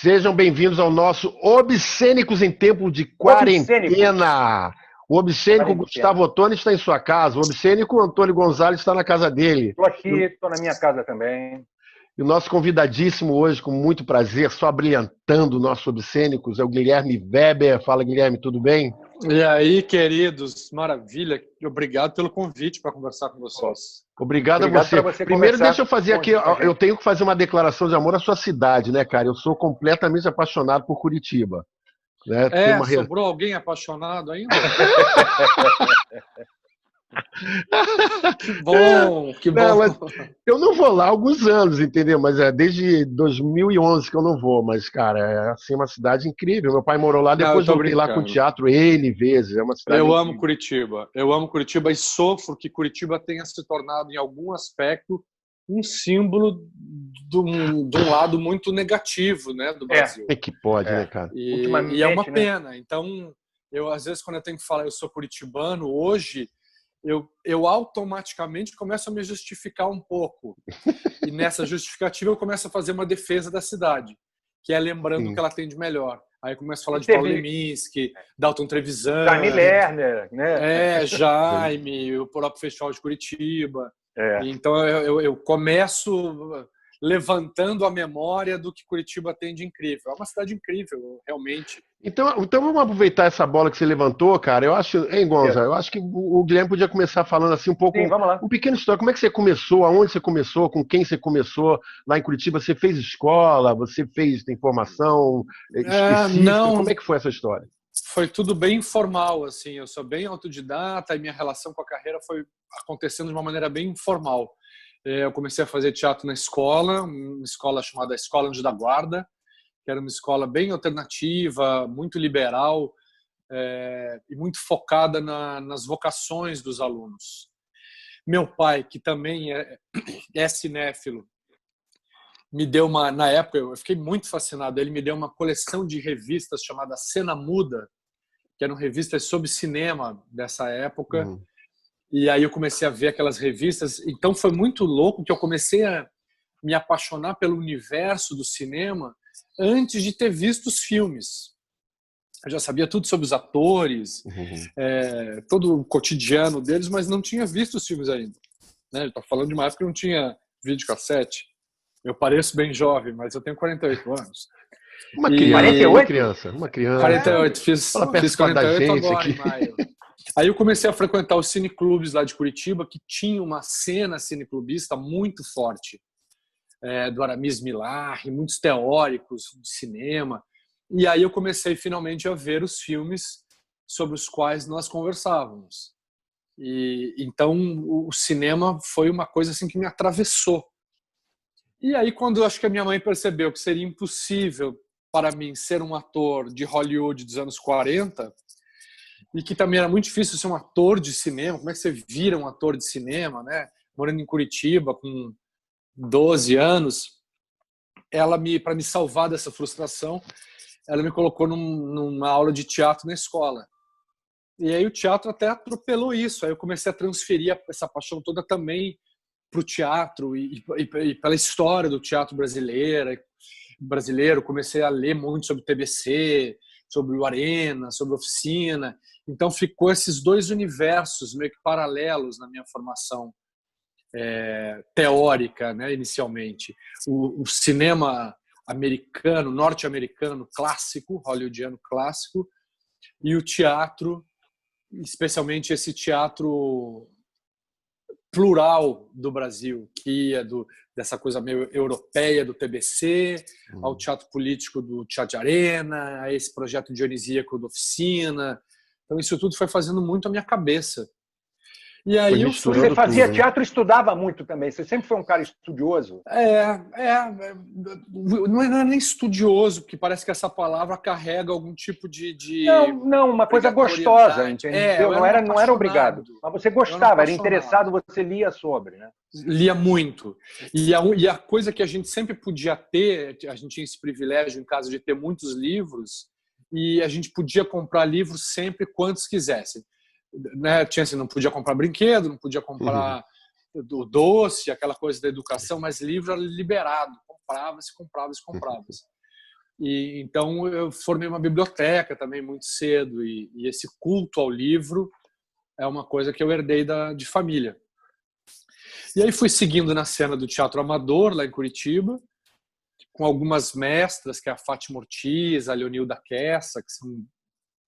Sejam bem-vindos ao nosso Obscênicos em Tempo de Quarentena. O obscênico Gustavo Ottoni está em sua casa. O obscênico Antônio Gonzalez está na casa dele. Estou aqui, estou na minha casa também. E o nosso convidadíssimo hoje, com muito prazer, só brilhantando o nosso Obscênicos, é o Guilherme Weber. Fala, Guilherme, tudo bem? E aí, queridos, maravilha. Obrigado pelo convite para conversar com vocês. Obrigado a você. Primeiro, deixa eu fazer aqui, eu tenho que fazer uma declaração de amor à sua cidade, né, cara? Eu sou completamente apaixonado por Curitiba. Né? Sobrou alguém apaixonado ainda? Que bom. Não, eu não vou lá há alguns anos, entendeu? Mas é desde 2011 que eu não vou. Mas, cara, é assim, uma cidade incrível. Meu pai morou lá, depois voltei lá com o teatro N vezes. É uma cidade Eu incrível. amo Curitiba. Eu amo Curitiba e sofro que Curitiba tenha se tornado, em algum aspecto, um símbolo de um lado muito negativo, né, do Brasil. É que pode, né, cara? E é uma pena. Né? Então, às vezes, quando eu tenho que falar eu sou curitibano, hoje, eu automaticamente começo a me justificar um pouco. E nessa justificativa eu começo a fazer uma defesa da cidade, que é lembrando o que ela tem de melhor. Aí eu começo a falar de Paulo Leminski, Dalton Trevisan, Jaime Lerner, né? Jaime, o próprio Festival de Curitiba. Então eu começo levantando a memória do que Curitiba tem de incrível. É uma cidade incrível, realmente. Então vamos aproveitar essa bola que você levantou, cara. Eu acho, hein, Gonza? Eu acho que o Guilherme podia começar falando assim um pouco, um pequeno história. Como é que você começou? Aonde você começou? Com quem você começou lá em Curitiba? Você fez escola? Você tem formação específica? Não. Como é que foi essa história? Foi tudo bem informal, assim. Eu sou bem autodidata e minha relação com a carreira foi acontecendo de uma maneira bem informal. Eu comecei a fazer teatro na escola, uma escola chamada Escola Anjo da Guarda, que era uma escola bem alternativa, muito liberal e muito focada nas vocações dos alunos. Meu pai, que também é cinéfilo, me deu na época, eu fiquei muito fascinado, ele me deu uma coleção de revistas chamada Cena Muda, que eram revistas sobre cinema dessa época. E aí eu comecei a ver aquelas revistas. Então foi muito louco que eu comecei a me apaixonar pelo universo do cinema antes de ter visto os filmes. Eu já sabia tudo sobre os atores, todo o cotidiano deles, mas não tinha visto os filmes ainda. Ele está falando de uma época que não tinha videocassete. Eu pareço bem jovem, mas eu tenho 48 anos. Uma criança. 48, fiz 48 agora aqui. em maio. Aí eu comecei a frequentar os cineclubes lá de Curitiba, que tinha uma cena cineclubista muito forte, do Aramis Millar, e muitos teóricos de cinema. E aí eu comecei finalmente a ver os filmes sobre os quais nós conversávamos. E então o cinema foi uma coisa assim que me atravessou. E aí quando eu acho que a minha mãe percebeu que seria impossível para mim ser um ator de Hollywood dos anos 40, e que também era muito difícil ser um ator de cinema. Como é que você vira um ator de cinema, né? Morando em Curitiba com 12 anos, para me salvar dessa frustração, ela me colocou numa aula de teatro na escola. E aí o teatro até atropelou isso. Aí eu comecei a transferir essa paixão toda também para o teatro e pela história do teatro brasileiro. Comecei a ler muito sobre TBC, sobre o Arena, sobre Oficina. Então ficou esses dois universos meio que paralelos na minha formação teórica, né, inicialmente. O cinema americano, norte-americano clássico, hollywoodiano clássico, e o teatro, especialmente esse teatro plural do Brasil, que é dessa coisa meio europeia do TBC, ao teatro político do Teatro de Arena, a esse projeto dionisíaco da Oficina. Então isso tudo foi fazendo muito a minha cabeça. E aí você fazia teatro e estudava muito também. Você sempre foi um cara estudioso. Não é nem estudioso, porque parece que essa palavra carrega algum tipo de Não, uma coisa gostosa, entendeu? Não era obrigado. Mas você gostava, era interessado, você lia sobre, né? Lia muito. E a coisa que a gente sempre podia ter, a gente tinha esse privilégio em casa de ter muitos livros, e a gente podia comprar livros sempre quantos quisesse. Né? Tinha assim, não podia comprar brinquedo, não podia comprar o doce, aquela coisa da educação, mas livro era liberado, comprava-se. E então eu formei uma biblioteca também muito cedo, e esse culto ao livro é uma coisa que eu herdei de família. E aí fui seguindo na cena do teatro amador lá em Curitiba, com algumas mestras, que é a Fátima Ortiz, a Leonilda Quessa, que são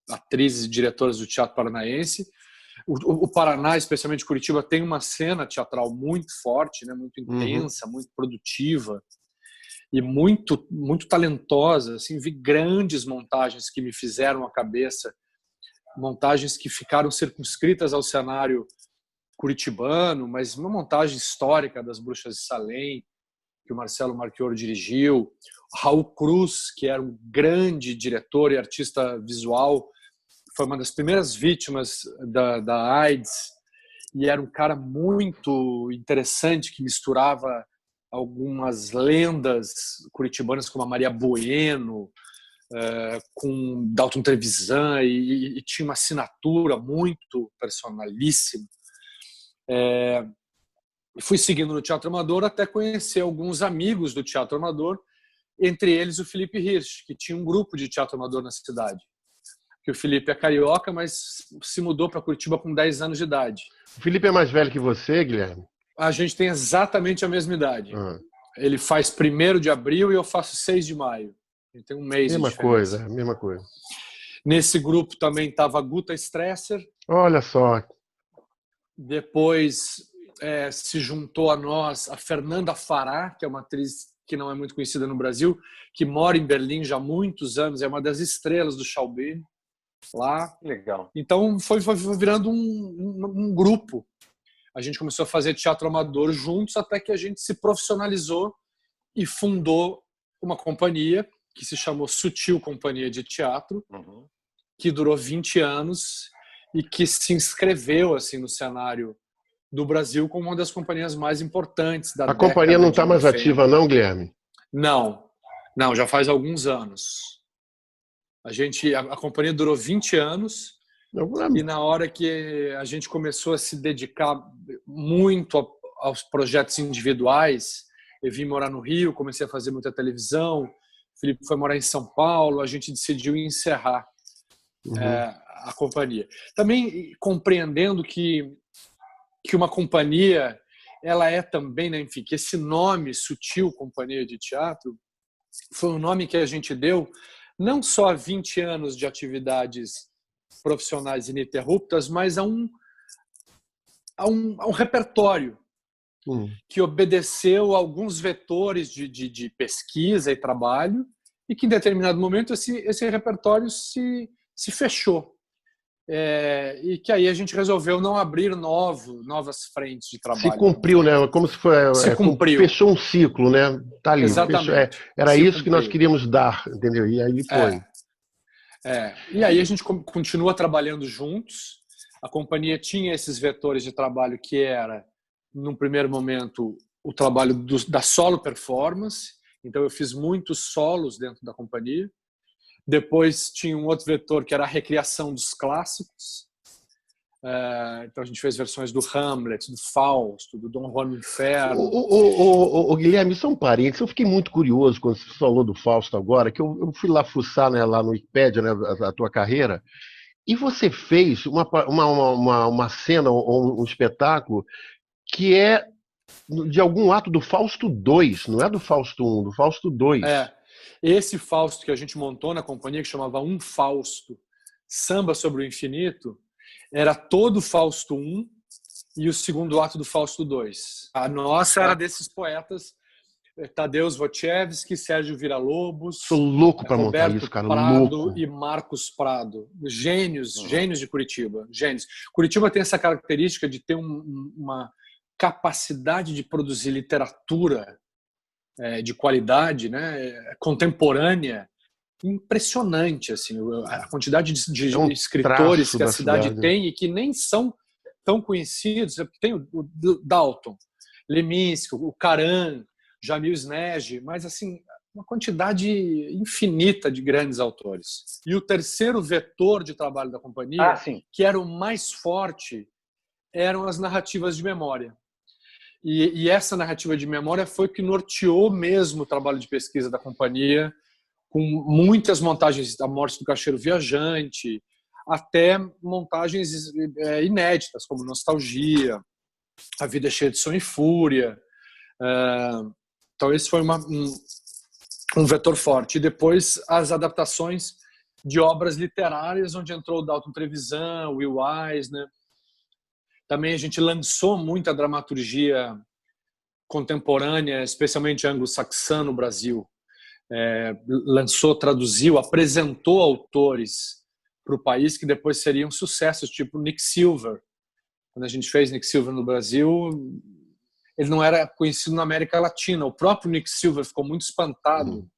atrizes e diretoras do teatro paranaense. O Paraná, especialmente Curitiba, tem uma cena teatral muito forte, né, muito intensa, muito produtiva e muito talentosa. Assim, vi grandes montagens que me fizeram a cabeça, montagens que ficaram circunscritas ao cenário curitibano, mas uma montagem histórica das Bruxas de Salem, que o Marcelo Marchioro dirigiu. Raul Cruz, que era um grande diretor e artista visual, foi uma das primeiras vítimas da AIDS, e era um cara muito interessante, que misturava algumas lendas curitibanas, como a Maria Bueno, com Dalton Trevisan, e tinha uma assinatura muito personalíssima. Fui seguindo no Teatro Amador até conhecer alguns amigos do Teatro Amador, entre eles o Felipe Hirsch, que tinha um grupo de teatro amador na cidade. Que o Felipe é carioca, mas se mudou para Curitiba com 10 anos de idade. O Felipe é mais velho que você, Guilherme? A gente tem exatamente a mesma idade. Ele faz 1º de abril e eu faço 6 de maio. A gente tem um mês de diferença. Mesma coisa. Nesse grupo também estava a Guta Stresser. Olha só. Depois se juntou a nós a Fernanda Fará, que é uma atriz que não é muito conhecida no Brasil, que mora em Berlim já há muitos anos, é uma das estrelas do Schaubühne lá. Legal. Então foi virando um grupo. A gente começou a fazer teatro amador juntos, até que a gente se profissionalizou e fundou uma companhia que se chamou Sutil Companhia de Teatro, que durou 20 anos e que se inscreveu assim no cenário do Brasil como uma das companhias mais importantes da década. A companhia não está mais ativa não, Guilherme? Não, já faz alguns anos. A companhia durou 20 anos e na hora que a gente começou a se dedicar muito aos projetos individuais, eu vim morar no Rio, comecei a fazer muita televisão, o Felipe foi morar em São Paulo, a gente decidiu encerrar a companhia. Também compreendendo que uma companhia, ela é também, né, enfim, que esse nome Sutil Companhia de Teatro foi um nome que a gente deu não só a 20 anos de atividades profissionais ininterruptas, mas a um repertório que obedeceu a alguns vetores de pesquisa e trabalho, e que em determinado momento esse repertório se fechou. E que aí a gente resolveu não abrir novas frentes de trabalho. Se cumpriu, né? Como se cumpriu. Fechou um ciclo, né? Tá ali. Exatamente. Era isso que nós queríamos dar, entendeu? E aí foi. E aí a gente continua trabalhando juntos. A companhia tinha esses vetores de trabalho que era, num primeiro momento, o trabalho da solo performance. Então eu fiz muitos solos dentro da companhia. Depois tinha um outro vetor que era a recriação dos clássicos. Então a gente fez versões do Hamlet, do Fausto, do Dom Juan no Inferno. O Guilherme, isso é um parênteses. Eu fiquei muito curioso quando você falou do Fausto agora, que eu fui lá fuçar, né, lá no Wikipedia, né, a tua carreira, e você fez uma cena ou um espetáculo que é de algum ato do Fausto II, não é do Fausto I, do Fausto II. Esse Fausto que a gente montou na companhia, que chamava Um Fausto, Samba sobre o Infinito, era todo Fausto I e o segundo ato do Fausto II. A nossa era desses poetas, Tadeusz Wojciechowski, Sérgio Villa-Lobos, Sou louco para montar isso, cara, Prado louco. E Marcos Prado. Gênios de Curitiba. Gênios. Curitiba tem essa característica de ter uma capacidade de produzir literatura de qualidade, né, contemporânea, impressionante, assim, a quantidade de escritores que a cidade tem e que nem são tão conhecidos. Tem o Dalton, Leminski, o Caran, Jamil Snege, mas assim, uma quantidade infinita de grandes autores. E o terceiro vetor de trabalho da companhia, que era o mais forte, eram as narrativas de memória. E essa narrativa de memória foi que norteou mesmo o trabalho de pesquisa da companhia com muitas montagens da Morte do Caixeiro Viajante, até montagens inéditas, como Nostalgia, A Vida é Cheia de Sonho e Fúria. Então esse foi um vetor forte. E depois as adaptações de obras literárias, onde entrou o Dalton Trevisan, Will Eisner. Também a gente lançou muita dramaturgia contemporânea, especialmente anglo-saxã no Brasil. Lançou, traduziu, apresentou autores para o país que depois seriam sucessos, tipo Nick Silver. Quando a gente fez Nick Silver no Brasil, ele não era conhecido na América Latina. O próprio Nick Silver ficou muito espantado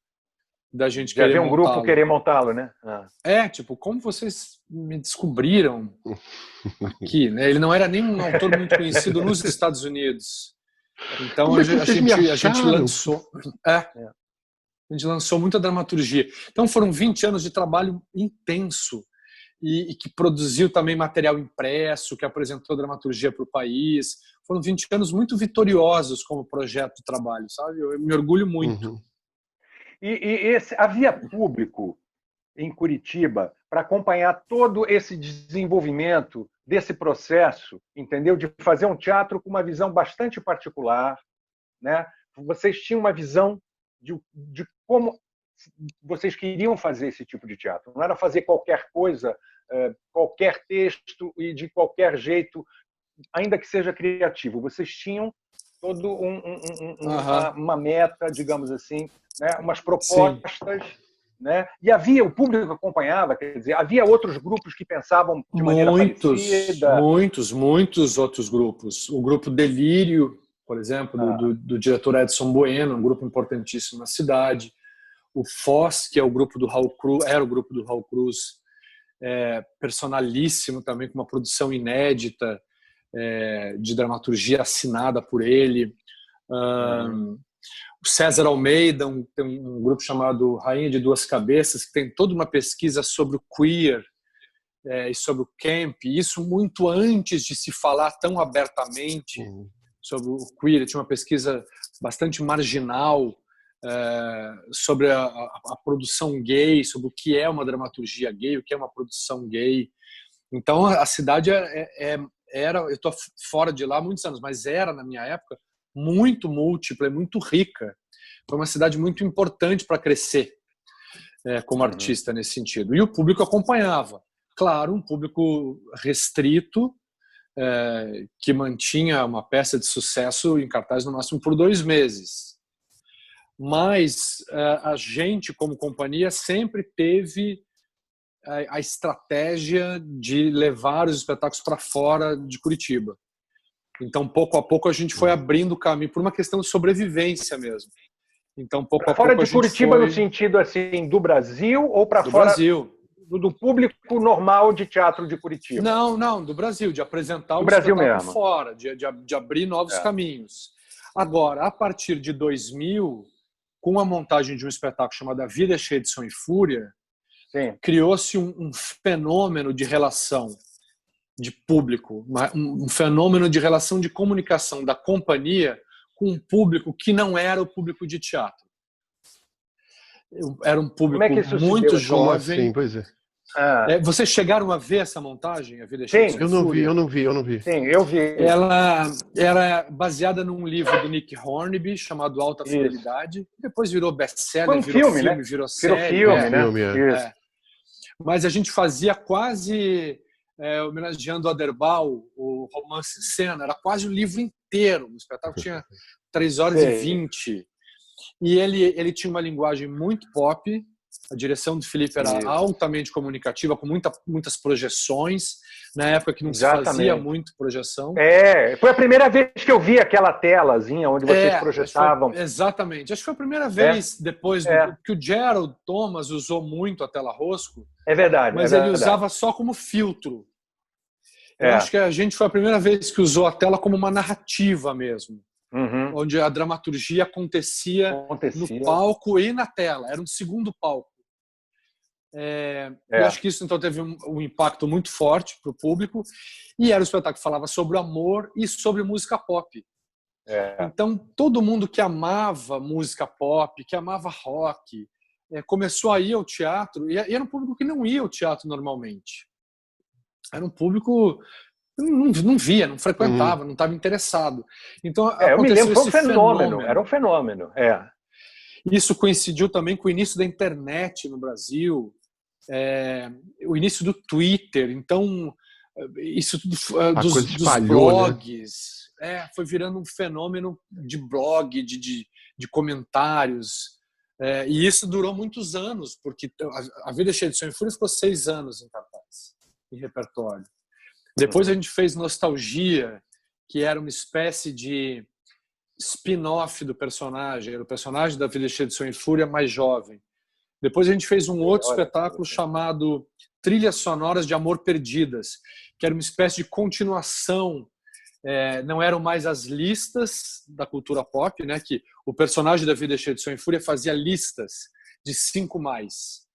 da gente querer montá-lo. Já havia um grupo querer montá-lo, né? Tipo, como vocês me descobriram aqui, né? Ele não era nem um autor muito conhecido nos Estados Unidos. Então a gente lançou... A gente lançou muita dramaturgia. Então foram 20 anos de trabalho intenso e que produziu também material impresso, que apresentou dramaturgia para o país. Foram 20 anos muito vitoriosos como projeto de trabalho, sabe? Eu me orgulho muito. Havia público em Curitiba para acompanhar todo esse desenvolvimento desse processo, entendeu? De fazer um teatro com uma visão bastante particular, né? Vocês tinham uma visão de como vocês queriam fazer esse tipo de teatro. Não era fazer qualquer coisa, qualquer texto e de qualquer jeito, ainda que seja criativo. Vocês tinham todo uma meta, digamos assim, né? Umas propostas, né? E o público acompanhava, quer dizer, havia outros grupos que pensavam de maneira parecida. Muitos outros grupos. O grupo Delírio, por exemplo, do diretor Edson Bueno, um grupo importantíssimo na cidade. O Foz, que é o grupo do Raul Cruz, era o grupo do Raul Cruz, personalíssimo também, com uma produção inédita de dramaturgia assinada por ele. O César Almeida, tem um grupo chamado Rainha de Duas Cabeças, que tem toda uma pesquisa sobre o queer e sobre o camp, e isso muito antes de se falar tão abertamente sobre o queer. Tinha uma pesquisa bastante marginal sobre a produção gay, sobre o que é uma dramaturgia gay, o que é uma produção gay. Então a cidade era, eu estou fora de lá há muitos anos, mas era na minha época muito múltipla e muito rica. Foi uma cidade muito importante para crescer como artista nesse sentido. E o público acompanhava. Claro, um público restrito, que mantinha uma peça de sucesso em cartaz no máximo por 2 meses. Mas a gente, como companhia, sempre teve a estratégia de levar os espetáculos para fora de Curitiba. Então, pouco a pouco, a gente foi abrindo o caminho por uma questão de sobrevivência mesmo. Então, pouco a pouco, fora de Curitiba, no sentido assim do Brasil ou para fora Brasil. Do público normal de teatro de Curitiba? Não, do Brasil, de apresentar o Brasil espetáculo mesmo. fora, de abrir novos caminhos. Agora, a partir de 2000, com a montagem de um espetáculo chamado A Vida é Cheia de Sonho e Fúria, criou-se um fenômeno de relação de público, um fenômeno de relação de comunicação da companhia com um público que não era o público de teatro. Era um público muito jovem. Sim, pois é. Vocês chegaram a ver essa montagem? A Vida é Cheia de Sonho e Fúria? Eu não vi. Sim, eu vi. Ela era baseada num livro do Nick Hornby chamado Alta Fidelidade. Depois virou best-seller, virou filme, né? Virou série. Filme. Mas a gente fazia quase homenageando o Aderbal, o romance Cena, era quase o livro inteiro. O espetáculo tinha 3 horas e 20. E ele tinha uma linguagem muito pop. A direção do Felipe era altamente comunicativa, com muitas projeções. Na época que não se fazia muito projeção. Foi a primeira vez que eu vi aquela telazinha onde vocês projetavam. Exatamente. Acho que foi a primeira vez depois que o Gerald Thomas usou muito a tela rosco. É verdade. Mas ele usava só como filtro. Eu acho que a gente foi a primeira vez que usou a tela como uma narrativa mesmo. Onde a dramaturgia acontecia no palco e na tela. Era um segundo palco. Eu acho que isso então teve um impacto muito forte para o público. E era um espetáculo que falava sobre o amor e sobre música pop. Então todo mundo que amava música pop, que amava rock, começou a ir ao teatro, e era um público que não ia ao teatro normalmente. Era um público que não via, não frequentava, não estava interessado. Então, eu me lembro, foi um esse fenômeno, era um fenômeno. Isso coincidiu também com o início da internet no Brasil, o início do Twitter. Então, isso tudo dos blogs, né? Foi virando um fenômeno de blog, de comentários. E isso durou muitos anos, porque A Vida Cheia de Sonho e Fúria ficou 6 anos em cartaz, em repertório. Depois a gente fez Nostalgia, que era uma espécie de spin-off do personagem, era o personagem da Vida Cheia de Sonho e Fúria mais jovem. Depois a gente fez um outro espetáculo chamado Trilhas Sonoras de Amor Perdidas, que era uma espécie de continuação. Não eram mais as listas da cultura pop, né? Que o personagem da Vida Cheia de Sonho e Fúria fazia listas de 5 mais.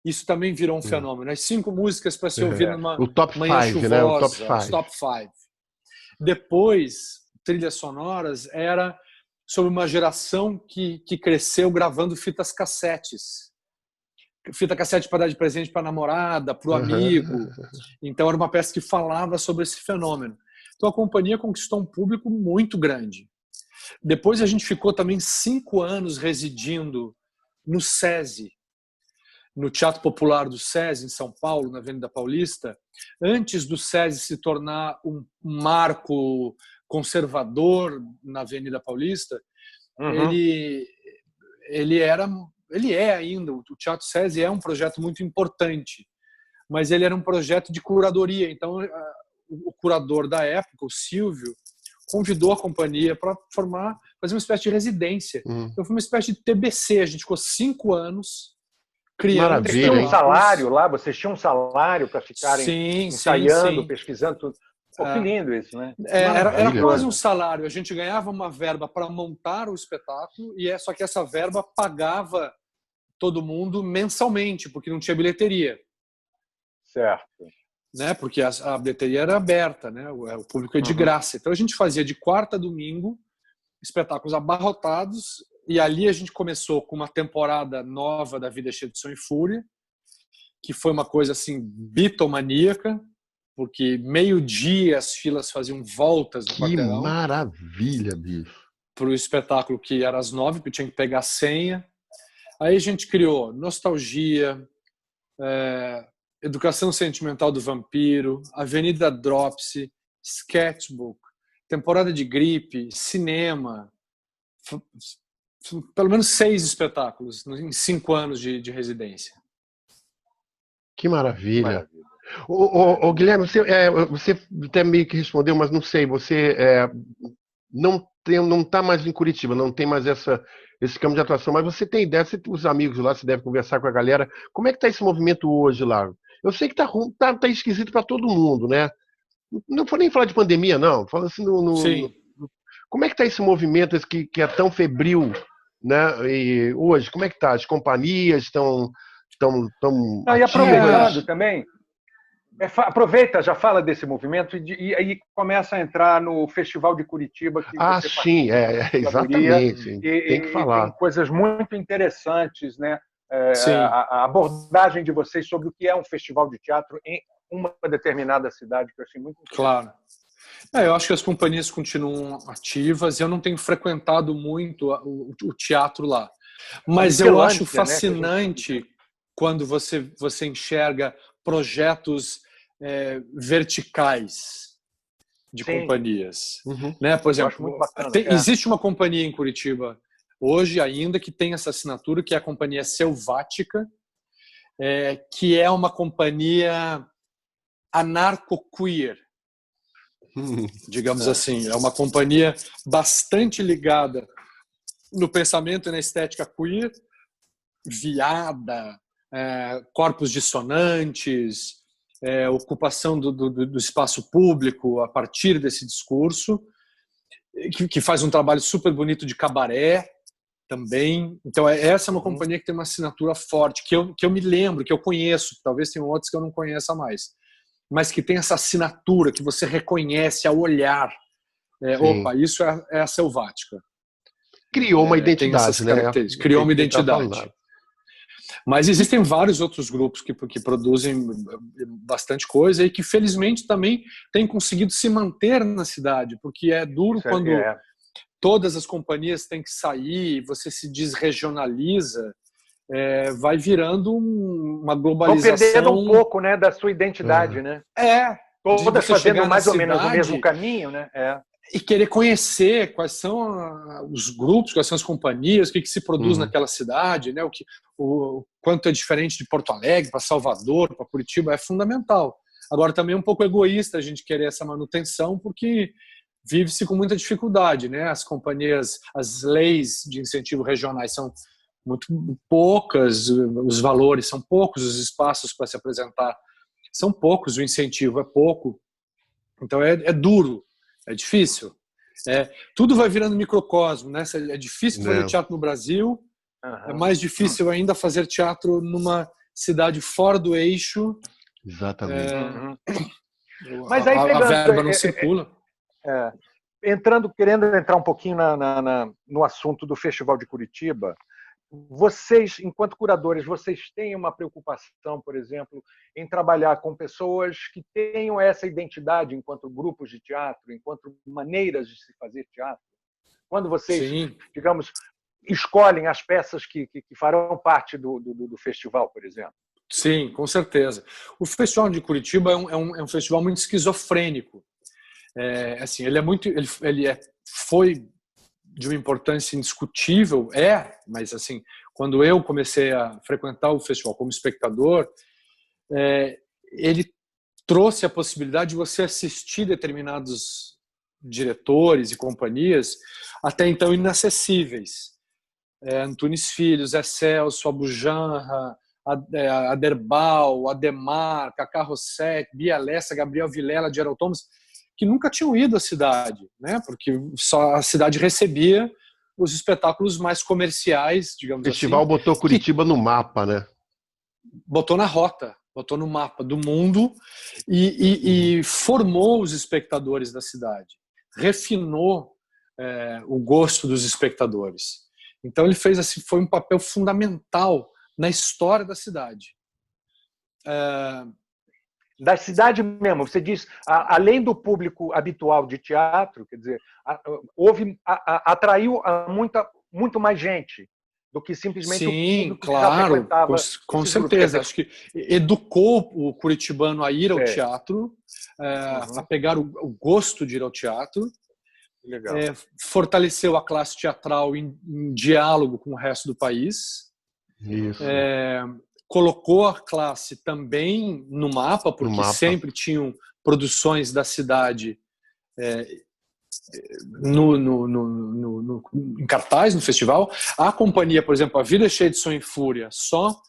Isso também virou um fenômeno. As 5 músicas para se ouvir numa manhã chuvosa, né? O top 5. Top 5. Depois, Trilhas Sonoras era sobre uma geração que cresceu gravando fitas cassetes. Fita cassete para dar de presente para a namorada, para o amigo. Então era uma peça que falava sobre esse fenômeno. Então a companhia conquistou um público muito grande. Depois a gente ficou também 5 anos residindo no SESI, no Teatro Popular do SESI, em São Paulo, na Avenida Paulista. Antes do SESI se tornar um marco conservador na Avenida Paulista, ele é ainda, o Teatro SESI é um projeto muito importante, mas ele era um projeto de curadoria. Então, o curador da época, o Silvio, convidou a companhia para fazer uma espécie de residência. Então, foi uma espécie de TBC. A gente ficou 5 anos criando. Vocês tinham um salário lá? Vocês tinham um salário para ficarem ensaiando, pesquisando tudo? Pô, que lindo isso, né? Era quase um salário. A gente ganhava uma verba para montar o espetáculo, só que essa verba pagava todo mundo mensalmente, porque não tinha bilheteria. Certo. Né? Porque a bilheteria era aberta, né? O público é de graça. Então a gente fazia de quarta a domingo espetáculos abarrotados, e ali a gente começou com uma temporada nova da Vida Cheia de Sonho e Fúria, que foi uma coisa assim bitomaníaca, porque meio-dia as filas faziam voltas no quarteirão. Que maravilha, bicho! Para o espetáculo que era às 9, porque tinha que pegar a senha. Aí a gente criou Nostalgia, Educação Sentimental do Vampiro, Avenida Dropsy, Sketchbook, temporada de Gripe, cinema, pelo menos 6 espetáculos em 5 anos de residência. Que maravilha! Ô, Guilherme, você até meio que respondeu, mas não sei, você não está mais em Curitiba, não tem mais esse campo de atuação, mas você tem ideia, os amigos lá, você deve conversar com a galera, como é que está esse movimento hoje lá? Eu sei que tá esquisito para todo mundo, né? Não vou nem falar de pandemia, não. Fala assim como é que está esse movimento que é tão febril, né? E hoje, como é que tá? As companhias estão e aproveitando também, aproveita, já fala desse movimento e aí começa a entrar no Festival de Curitiba. Que você sim, exatamente. Tem que falar. Tem coisas muito interessantes, né? A abordagem de vocês sobre o que é um festival de teatro em uma determinada cidade, que eu achei muito interessante. Claro. Eu acho que as companhias continuam ativas. Eu não tenho frequentado muito o teatro lá. Mas eu acho fascinante quando você enxerga projetos verticais de companhias. Né? Por exemplo, existe uma companhia em Curitiba hoje ainda que tem essa assinatura, que é a Companhia Selvática, que é uma companhia anarco-queer, digamos assim. É uma companhia bastante ligada no pensamento e na estética queer, viada, corpos dissonantes, ocupação do espaço público a partir desse discurso, que faz um trabalho super bonito de cabaré também. Então, essa é uma companhia que tem uma assinatura forte, que eu me lembro, que eu conheço, talvez tenham outros que eu não conheça mais, mas que tem essa assinatura que você reconhece ao olhar. Opa, isso é a Selvática. Criou uma identidade, né? Criou uma identidade. Mas existem vários outros grupos que produzem bastante coisa e que, felizmente, também têm conseguido se manter na cidade, porque é duro quando todas as companhias têm que sair, você se desregionaliza, vai virando uma globalização. Vão perdendo um pouco, né, da sua identidade, né? Todas fazendo mais ou menos o mesmo caminho, né? E querer conhecer quais são os grupos, quais são as companhias, o que se produz naquela cidade, né? O quanto é diferente de Porto Alegre para Salvador, para Curitiba, é fundamental. Agora, também é um pouco egoísta a gente querer essa manutenção, porque vive-se com muita dificuldade, né? As companhias, as leis de incentivo regionais são muito poucas, os valores são poucos, os espaços para se apresentar são poucos, o incentivo é pouco. Então, é duro. É difícil. Tudo vai virando microcosmo, né? É difícil fazer teatro no Brasil. É mais difícil ainda fazer teatro numa cidade fora do eixo. Exatamente. Mas aí a verba não circula. Querendo entrar um pouquinho no assunto do Festival de Curitiba, vocês, enquanto curadores, vocês têm uma preocupação, por exemplo, em trabalhar com pessoas que tenham essa identidade enquanto grupos de teatro, enquanto maneiras de se fazer teatro? Quando vocês, digamos, escolhem as peças que farão parte do festival, por exemplo? Sim, com certeza. O Festival de Curitiba é um festival muito esquizofrênico. Assim, foi de uma importância indiscutível, mas assim, quando eu comecei a frequentar o festival como espectador, ele trouxe a possibilidade de você assistir determinados diretores e companhias até então inacessíveis. Antunes Filho, Zé Celso, Abujanra, Aderbal, Ademar, Cacá Rossetti, Bia Lessa, Gabriel Vilela, Gerald Thomas, que nunca tinham ido à cidade, né? Porque só a cidade recebia os espetáculos mais comerciais, digamos assim. O festival botou Curitiba no mapa, né? Botou na rota, botou no mapa do mundo e formou os espectadores da cidade, refinou o gosto dos espectadores. Então ele fez assim, foi um papel fundamental na história da cidade. Da cidade mesmo, você diz, além do público habitual de teatro, quer dizer, atraiu muito mais gente do que simplesmente o público que já frequentava. Com certeza. Acho que educou o curitibano a ir ao teatro, a pegar o gosto de ir ao teatro. Legal. Fortaleceu a classe teatral em diálogo com o resto do país. Isso. Colocou a classe também no mapa, porque sempre tinham produções da cidade em cartaz, no festival. A companhia, por exemplo, A Vida Cheia de Sonho e Fúria, só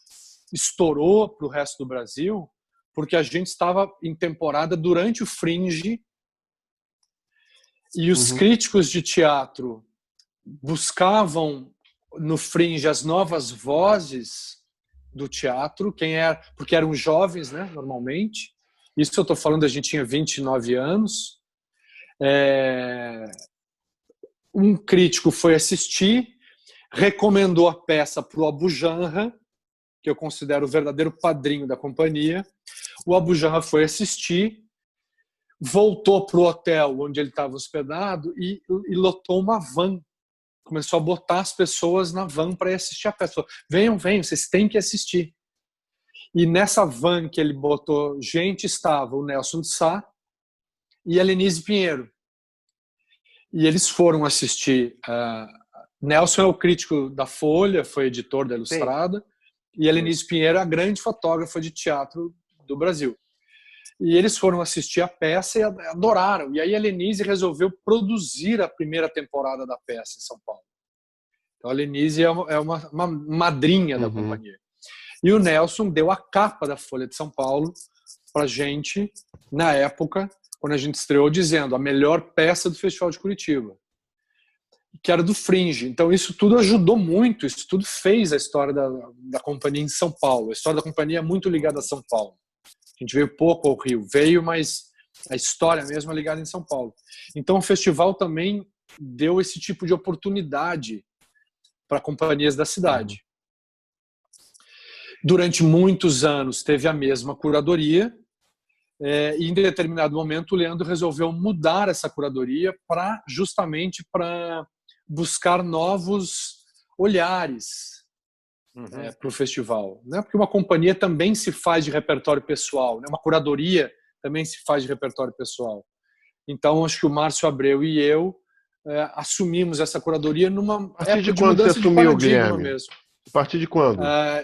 estourou para o resto do Brasil porque a gente estava em temporada durante o Fringe e os críticos de teatro buscavam no Fringe as novas vozes do teatro, porque eram jovens, né, normalmente. Isso eu estou falando, a gente tinha 29 anos. Um crítico foi assistir, recomendou a peça para o Abujanra, que eu considero o verdadeiro padrinho da companhia. O Abujanra foi assistir, voltou para o hotel onde ele estava hospedado e lotou uma van. Começou a botar as pessoas na van para ir assistir a peça. Falou, venham, vocês têm que assistir. E nessa van que ele botou gente, estava o Nelson de Sá e a Lenise Pinheiro. E eles foram assistir. Nelson é o crítico da Folha, foi editor da Ilustrada, e a Lenise Pinheiro é a grande fotógrafa de teatro do Brasil. E eles foram assistir a peça e adoraram. E aí a Lenise resolveu produzir a primeira temporada da peça em São Paulo. Então a Lenise é uma madrinha da companhia. E o Nelson deu a capa da Folha de São Paulo para a gente, na época, quando a gente estreou, dizendo a melhor peça do Festival de Curitiba, que era do Fringe. Então isso tudo ajudou muito, isso tudo fez a história da companhia em São Paulo. A história da companhia é muito ligada a São Paulo. A gente veio pouco ao Rio, mas a história mesmo é ligada em São Paulo. Então o festival também deu esse tipo de oportunidade para companhias da cidade. Durante muitos anos teve a mesma curadoria, e em determinado momento o Leandro resolveu mudar essa curadoria justamente para buscar novos olhares para o festival, né? Porque uma companhia também se faz de repertório pessoal, né? Uma curadoria também se faz de repertório pessoal. Então, acho que o Márcio Abreu e eu assumimos essa curadoria numa época de mudança de paradigma mesmo. A partir de quando? Há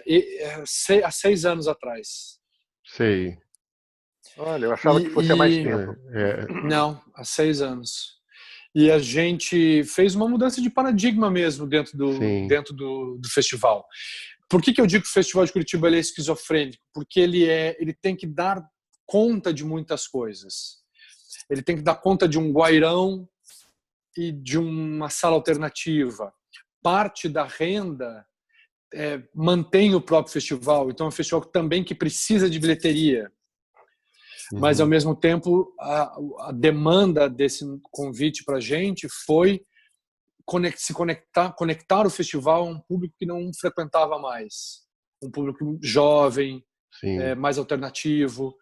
6 anos atrás. Sei. Olha, eu achava que fosse há mais tempo. Não, há 6 anos. E a gente fez uma mudança de paradigma mesmo dentro do festival. Por que eu digo que o Festival de Curitiba ele é esquizofrênico? Porque ele tem que dar conta de muitas coisas. Ele tem que dar conta de um guairão e de uma sala alternativa. Parte da renda mantém o próprio festival. Então é um festival também que precisa de bilheteria. Mas, ao mesmo tempo, a demanda desse convite para a gente foi conectar o festival a um público que não frequentava mais. Um público jovem, mais alternativo.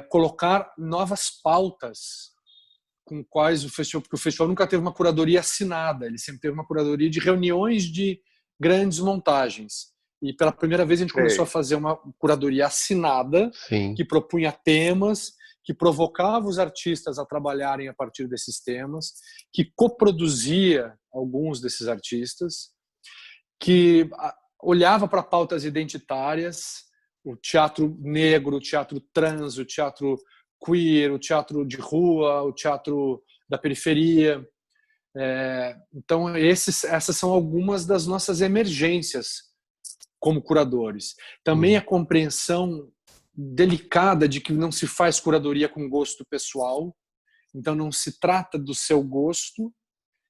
Colocar novas pautas com quais o festival... Porque o festival nunca teve uma curadoria assinada. Ele sempre teve uma curadoria de reuniões de grandes montagens. E pela primeira vez a gente começou a fazer uma curadoria assinada, que propunha temas, que provocava os artistas a trabalharem a partir desses temas, que coproduzia alguns desses artistas, que olhava para pautas identitárias, o teatro negro, o teatro trans, o teatro queer, o teatro de rua, o teatro da periferia. Então essas são algumas das nossas emergências como curadores. Também a compreensão delicada de que não se faz curadoria com gosto pessoal, então não se trata do seu gosto,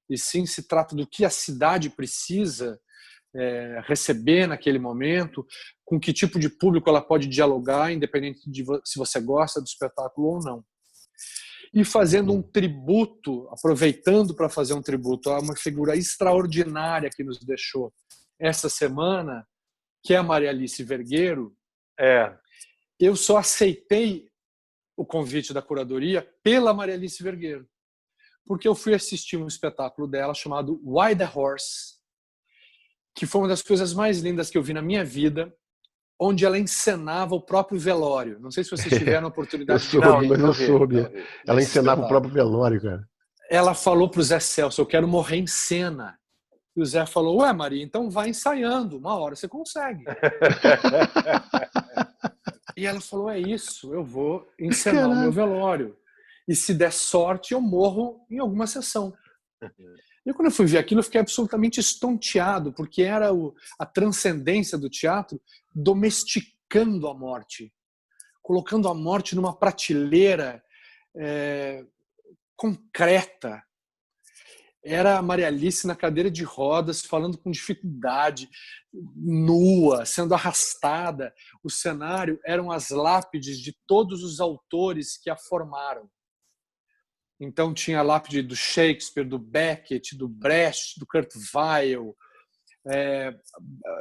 e sim se trata do que a cidade precisa receber naquele momento, com que tipo de público ela pode dialogar, independente de se você gosta do espetáculo ou não. E fazendo um tributo, aproveitando para fazer um tributo a uma figura extraordinária que nos deixou essa semana, que é a Maria Alice Vergueiro. Eu só aceitei o convite da curadoria pela Maria Alice Vergueiro, porque eu fui assistir um espetáculo dela chamado Why the Horse, que foi uma das coisas mais lindas que eu vi na minha vida, onde ela encenava o próprio velório. Não sei se vocês tiveram a oportunidade de ver. Mas eu soube. Ela encenava o próprio velório, cara. Ela falou para o Zé Celso: eu quero morrer em cena. E o Zé falou: ué, Maria, então vai ensaiando, uma hora você consegue. E ela falou: é isso, eu vou encenar o meu velório. E se der sorte, eu morro em alguma sessão. E quando eu fui ver aquilo, eu fiquei absolutamente estonteado, porque era a transcendência do teatro domesticando a morte, colocando a morte numa prateleira concreta. Era a Maria Alice na cadeira de rodas, falando com dificuldade, nua, sendo arrastada. O cenário eram as lápides de todos os autores que a formaram. Então tinha a lápide do Shakespeare, do Beckett, do Brecht, do Kurt Weill,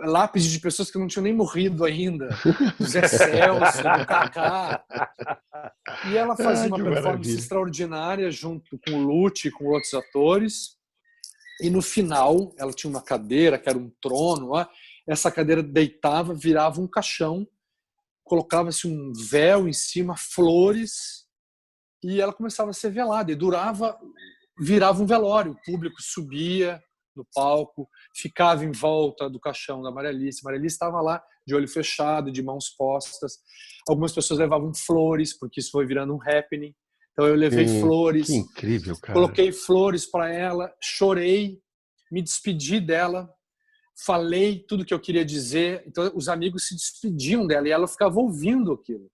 lápide de pessoas que não tinham nem morrido ainda, do Zé Celso, do Kaká. E ela fazia uma performance extraordinária junto com o Lute, com outros atores. E no final, ela tinha uma cadeira, que era um trono. Essa cadeira deitava, virava um caixão, colocava-se um véu em cima, flores, e ela começava a ser velada. E virava um velório. O público subia no palco, ficava em volta do caixão da Maria Alice. Maria Alice estava lá de olho fechado, de mãos postas. Algumas pessoas levavam flores, porque isso foi virando um happening. Então eu levei flores. Que incrível, cara. Coloquei flores para ela, chorei, me despedi dela, falei tudo que eu queria dizer. Então os amigos se despediam dela e ela ficava ouvindo aquilo.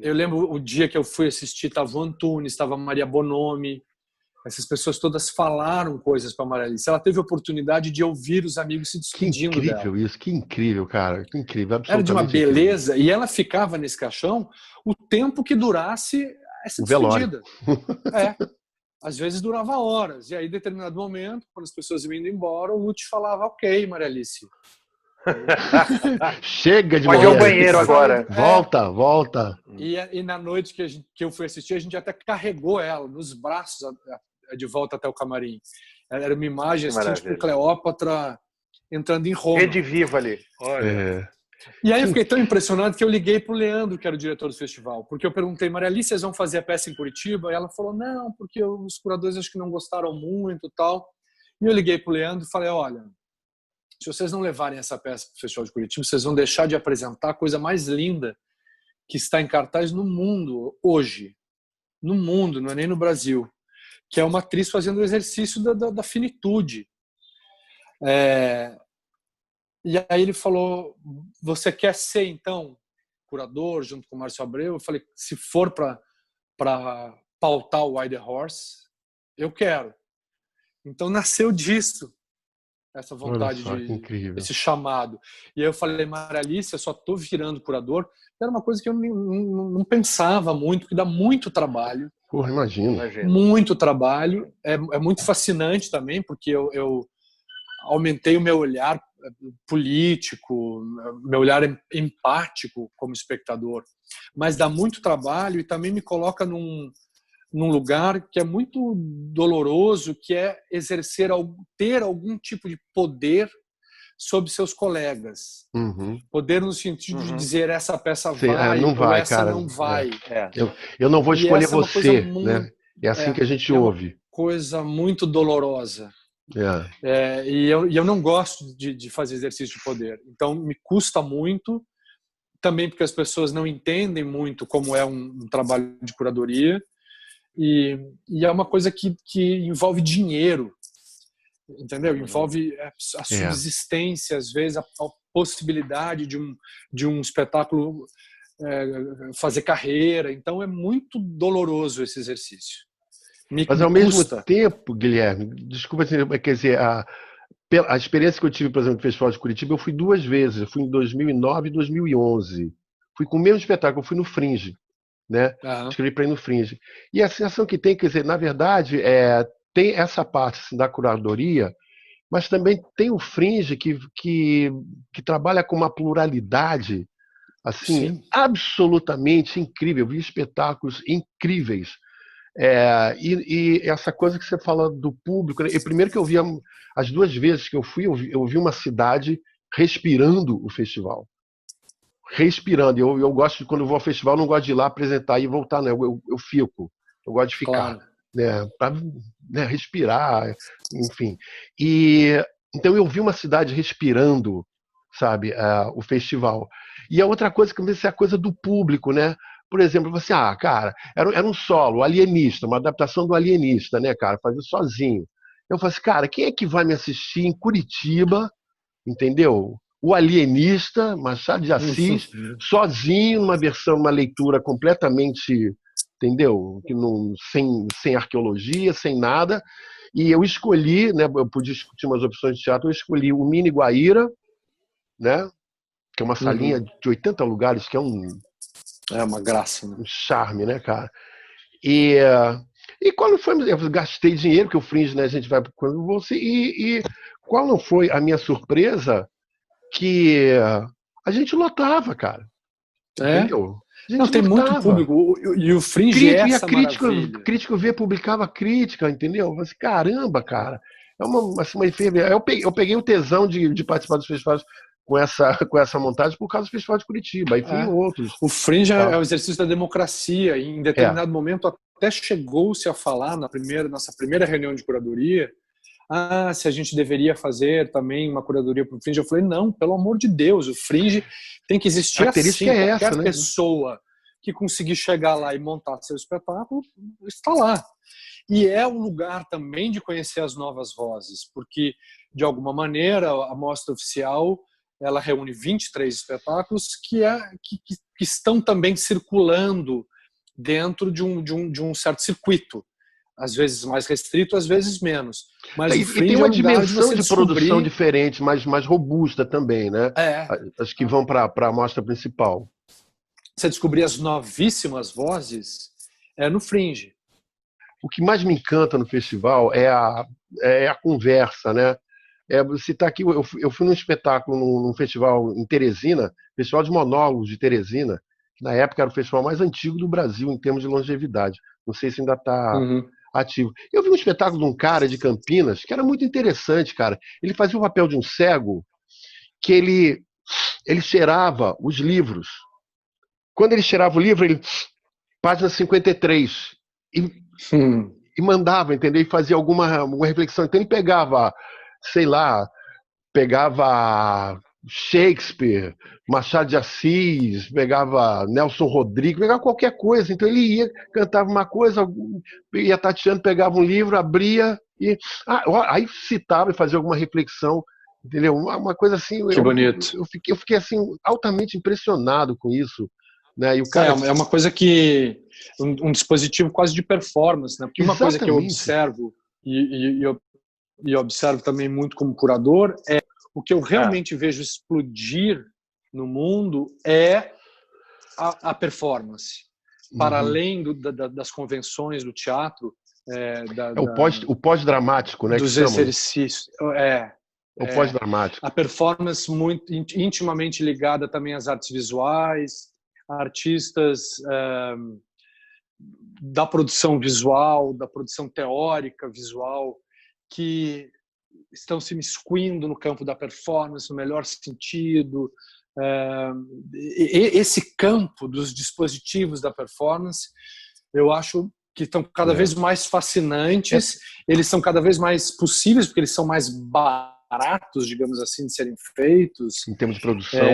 Eu lembro o dia que eu fui assistir, estava o Antunes, estava a Maria Bonomi. Essas pessoas todas falaram coisas para a Maria Alice. Ela teve a oportunidade de ouvir os amigos se despedindo dela. Que incrível isso, que incrível, cara. Que incrível, absolutamente. Era de uma beleza. Incrível. E ela ficava nesse caixão o tempo que durasse essa despedida. Às vezes durava horas. E aí, em determinado momento, quando as pessoas iam indo embora, o Lute falava: ok, Maria Alice, Chega de Pode ir ao mulher. banheiro agora. Volta. E na noite que eu fui assistir, a gente até carregou ela nos braços de volta até o camarim. Era uma imagem assim, tipo Cleópatra entrando em Roma. Rede viva ali. Olha. E aí eu fiquei tão impressionado que eu liguei pro Leandro, que era o diretor do festival, porque eu perguntei, Maria Alice, vocês vão fazer a peça em Curitiba? E ela falou, não, porque os curadores acho que não gostaram muito e tal. E eu liguei pro Leandro e falei, olha, se vocês não levarem essa peça pro Festival de Curitiba, vocês vão deixar de apresentar a coisa mais linda que está em cartaz no mundo hoje. No mundo, não é nem no Brasil. Que é uma atriz fazendo o exercício da finitude. E aí ele falou, você quer ser, então, curador, junto com o Márcio Abreu? Eu falei, se for para pautar o Why the Horse, eu quero. Então nasceu disso, essa vontade, esse chamado. E aí eu falei, Maria Alice, eu só estou virando curador. Era uma coisa que eu não pensava muito, que dá muito trabalho. Porra, imagino. Muito trabalho. É muito fascinante também, porque eu aumentei o meu olhar político, meu olhar empático como espectador. Mas dá muito trabalho e também me coloca num lugar que é muito doloroso, que é ter algum tipo de poder sobre seus colegas. Poder no sentido de dizer essa peça vai, não vai, essa cara. não vai. Eu não vou escolher você, né? É assim que a gente ouve. Uma coisa muito dolorosa. E eu não gosto de fazer exercício de poder. Então me custa muito, também porque as pessoas não entendem muito como é um trabalho de curadoria. E é uma coisa que envolve dinheiro, entendeu? Envolve a subsistência, às vezes a possibilidade de um espetáculo fazer carreira. Então é muito doloroso esse exercício. Mas ao mesmo tempo, Guilherme, desculpa, quer dizer, a experiência que eu tive, por exemplo, no Festival de Curitiba, eu fui 2 vezes. Eu fui em 2009 e 2011. Fui com o mesmo espetáculo, eu fui no Fringe. Né? Escrevi para ir no Fringe. E a sensação que tem, quer dizer, na verdade, tem essa parte assim, da curadoria, mas também tem o Fringe que trabalha com uma pluralidade assim, absolutamente incrível. Eu vi espetáculos incríveis. E essa coisa que você fala do público, né? Primeiro que eu vi as 2 vezes que eu fui, eu vi uma cidade respirando o festival. Respirando. Eu gosto de, quando eu vou ao festival, eu não gosto de ir lá apresentar e voltar, né? Eu fico. Eu gosto de ficar, né? Para, né, respirar, enfim. Então eu vi uma cidade respirando, sabe, o festival. E a outra coisa que é a coisa do público, né? Por exemplo, você, cara, era um solo, Alienista, uma adaptação do Alienista, né, cara? Fazer sozinho. Eu falei assim, cara, quem é que vai me assistir em Curitiba, entendeu? O Alienista, Machado de Assis, sozinho, numa versão, uma leitura completamente, entendeu? Sem arqueologia, sem nada. E eu escolhi, né? Eu podia discutir umas opções de teatro, eu escolhi o Mini Guaíra, né? Que é uma salinha de 80 lugares, que é uma graça, né? Um charme, né, cara? E qual foi? Eu gastei dinheiro, que o Fringe, né? A gente vai quando você. E qual não foi a minha surpresa? Que a gente lotava, cara. Entendeu? Não, tem muito público. E o Fringe é essa maravilha. Crítico publicava crítica, entendeu? Eu falei, caramba, cara. É uma eu peguei o tesão de participar dos festivais com essa montagem por causa do Festival de Curitiba. Aí fui em outros. O Fringe é o exercício da democracia. E em determinado momento até chegou-se a falar nossa primeira reunião de curadoria, se a gente deveria fazer também uma curadoria para o Fringe. Eu falei, não, pelo amor de Deus, o Fringe tem que existir assim. Qualquer pessoa que conseguir chegar lá e montar seu espetáculo está lá. E é um lugar também de conhecer as novas vozes, porque, de alguma maneira, a mostra oficial ela reúne 23 espetáculos que estão também circulando dentro de um certo circuito. Às vezes mais restrito, às vezes menos. Mas e tem uma dimensão de produção diferente, mais robusta também, né? As que vão para a mostra principal. Você descobrir as novíssimas vozes no Fringe. O que mais me encanta no festival é a conversa, né? citar aqui, eu fui num espetáculo, num festival em Teresina, Festival de Monólogos de Teresina, que na época era o festival mais antigo do Brasil em termos de longevidade. Não sei se ainda está Uhum. ativo. Eu vi um espetáculo de um cara de Campinas que era muito interessante, cara. Ele fazia o papel de um cego que ele cheirava os livros. Quando ele cheirava o livro, ele página 53 e mandava, entendeu? E fazia alguma reflexão. Então ele pegava, sei lá, pegava Shakespeare, Machado de Assis, pegava Nelson Rodrigues, pegava qualquer coisa. Então ele ia, cantava uma coisa, ia tateando, pegava um livro, abria e aí citava e fazia alguma reflexão, entendeu? Uma coisa assim, Que bonito. eu fiquei assim altamente impressionado com isso, né? E o cara é uma coisa que um dispositivo quase de performance, né? Porque uma coisa que eu observo e observo também muito como curador é o que eu realmente vejo explodir no mundo é a performance. Para além das convenções do teatro, o pós-dramático, né? Dos exercícios. O pós-dramático. A performance muito intimamente ligada também às artes visuais, artistas da produção visual, da produção teórica visual, que estão se miscuindo no campo da performance, no melhor sentido. Esse campo dos dispositivos da performance, eu acho que estão cada vez mais fascinantes, eles são cada vez mais possíveis, porque eles são mais baratos, digamos assim, de serem feitos. Em termos de produção,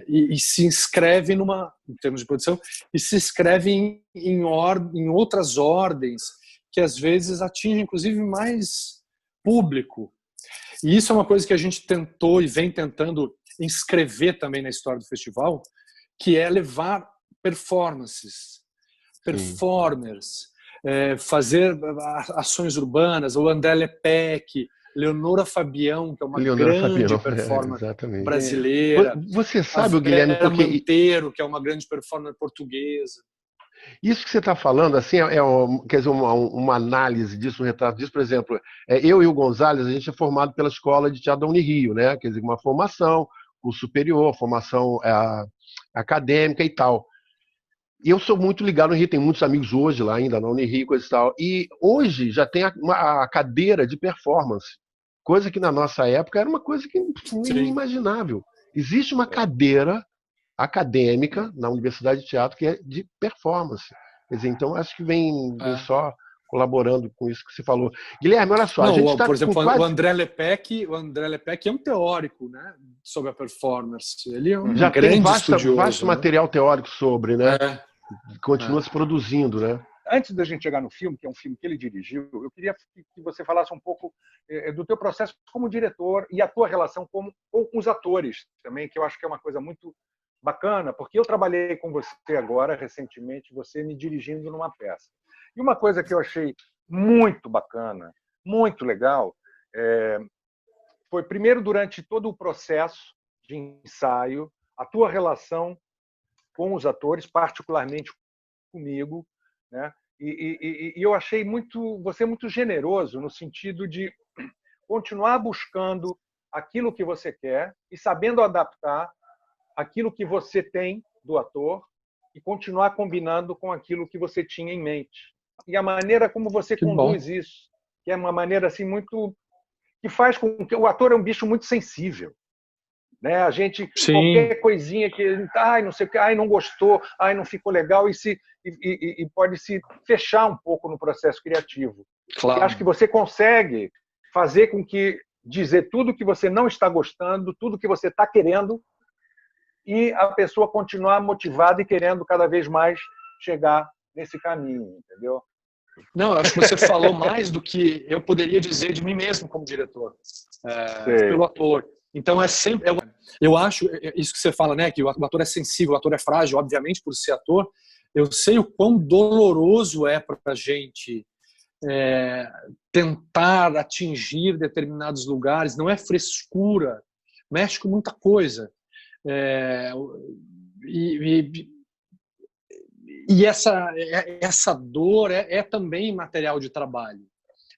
e se inscreve em termos de produção, e se inscreve em outras ordens, que às vezes atingem, inclusive, mais público. E isso é uma coisa que a gente tentou e vem tentando inscrever também na história do festival, que é levar performances, performers, fazer ações urbanas. O André Lepec, Leonora Fabião, que é uma grande performer brasileira. Você sabe, Guilherme, porque Monteiro, que é uma grande performer portuguesa. Isso que você está falando, assim, quer dizer, uma análise disso, um retrato disso. Por exemplo, eu e o Gonzalez, a gente é formado pela Escola de Teatro da Unirio, né? Quer dizer, uma formação, curso superior, formação acadêmica e tal. E eu sou muito ligado no Rio, tenho muitos amigos hoje lá ainda na Unirio, coisa e tal. E hoje já tem a cadeira de performance, coisa que na nossa época era uma coisa que inimaginável. Existe uma cadeira acadêmica na Universidade de Teatro que é de performance. Quer dizer, então acho que vem só colaborando com isso que você falou. Guilherme, olha só, por exemplo, o André Lepec é um teórico, né, sobre a performance. Ele é um grande estudioso. Vasto material teórico sobre, né? Continua se produzindo, né? Antes da gente chegar no filme, que é um filme que ele dirigiu, eu queria que você falasse um pouco do teu processo como diretor e a tua relação com os atores também, que eu acho que é uma coisa muito bacana, porque eu trabalhei com você agora, recentemente, você me dirigindo numa peça. E uma coisa que eu achei muito bacana, muito legal, foi, primeiro, durante todo o processo de ensaio, a tua relação com os atores, particularmente comigo, né? E eu achei você muito generoso no sentido de continuar buscando aquilo que você quer e sabendo adaptar aquilo que você tem do ator e continuar combinando com aquilo que você tinha em mente. E a maneira como você conduz isso, que é uma maneira assim muito que faz com que o ator é um bicho muito sensível, né? A gente qualquer coisinha que não sei o que, não gostou, não ficou legal e pode se fechar um pouco no processo criativo. Claro. E acho que você consegue fazer com que dizer tudo que você não está gostando, tudo que você está querendo, e a pessoa continuar motivada e querendo cada vez mais chegar nesse caminho, entendeu? Não, acho que você falou mais do que eu poderia dizer de mim mesmo como diretor, pelo ator. Então é sempre, eu acho isso que você fala, né, que o ator é sensível, o ator é frágil, obviamente por ser ator. Eu sei o quão doloroso é para a gente tentar atingir determinados lugares. Não é frescura, mexe com muita coisa. E essa dor é também material de trabalho.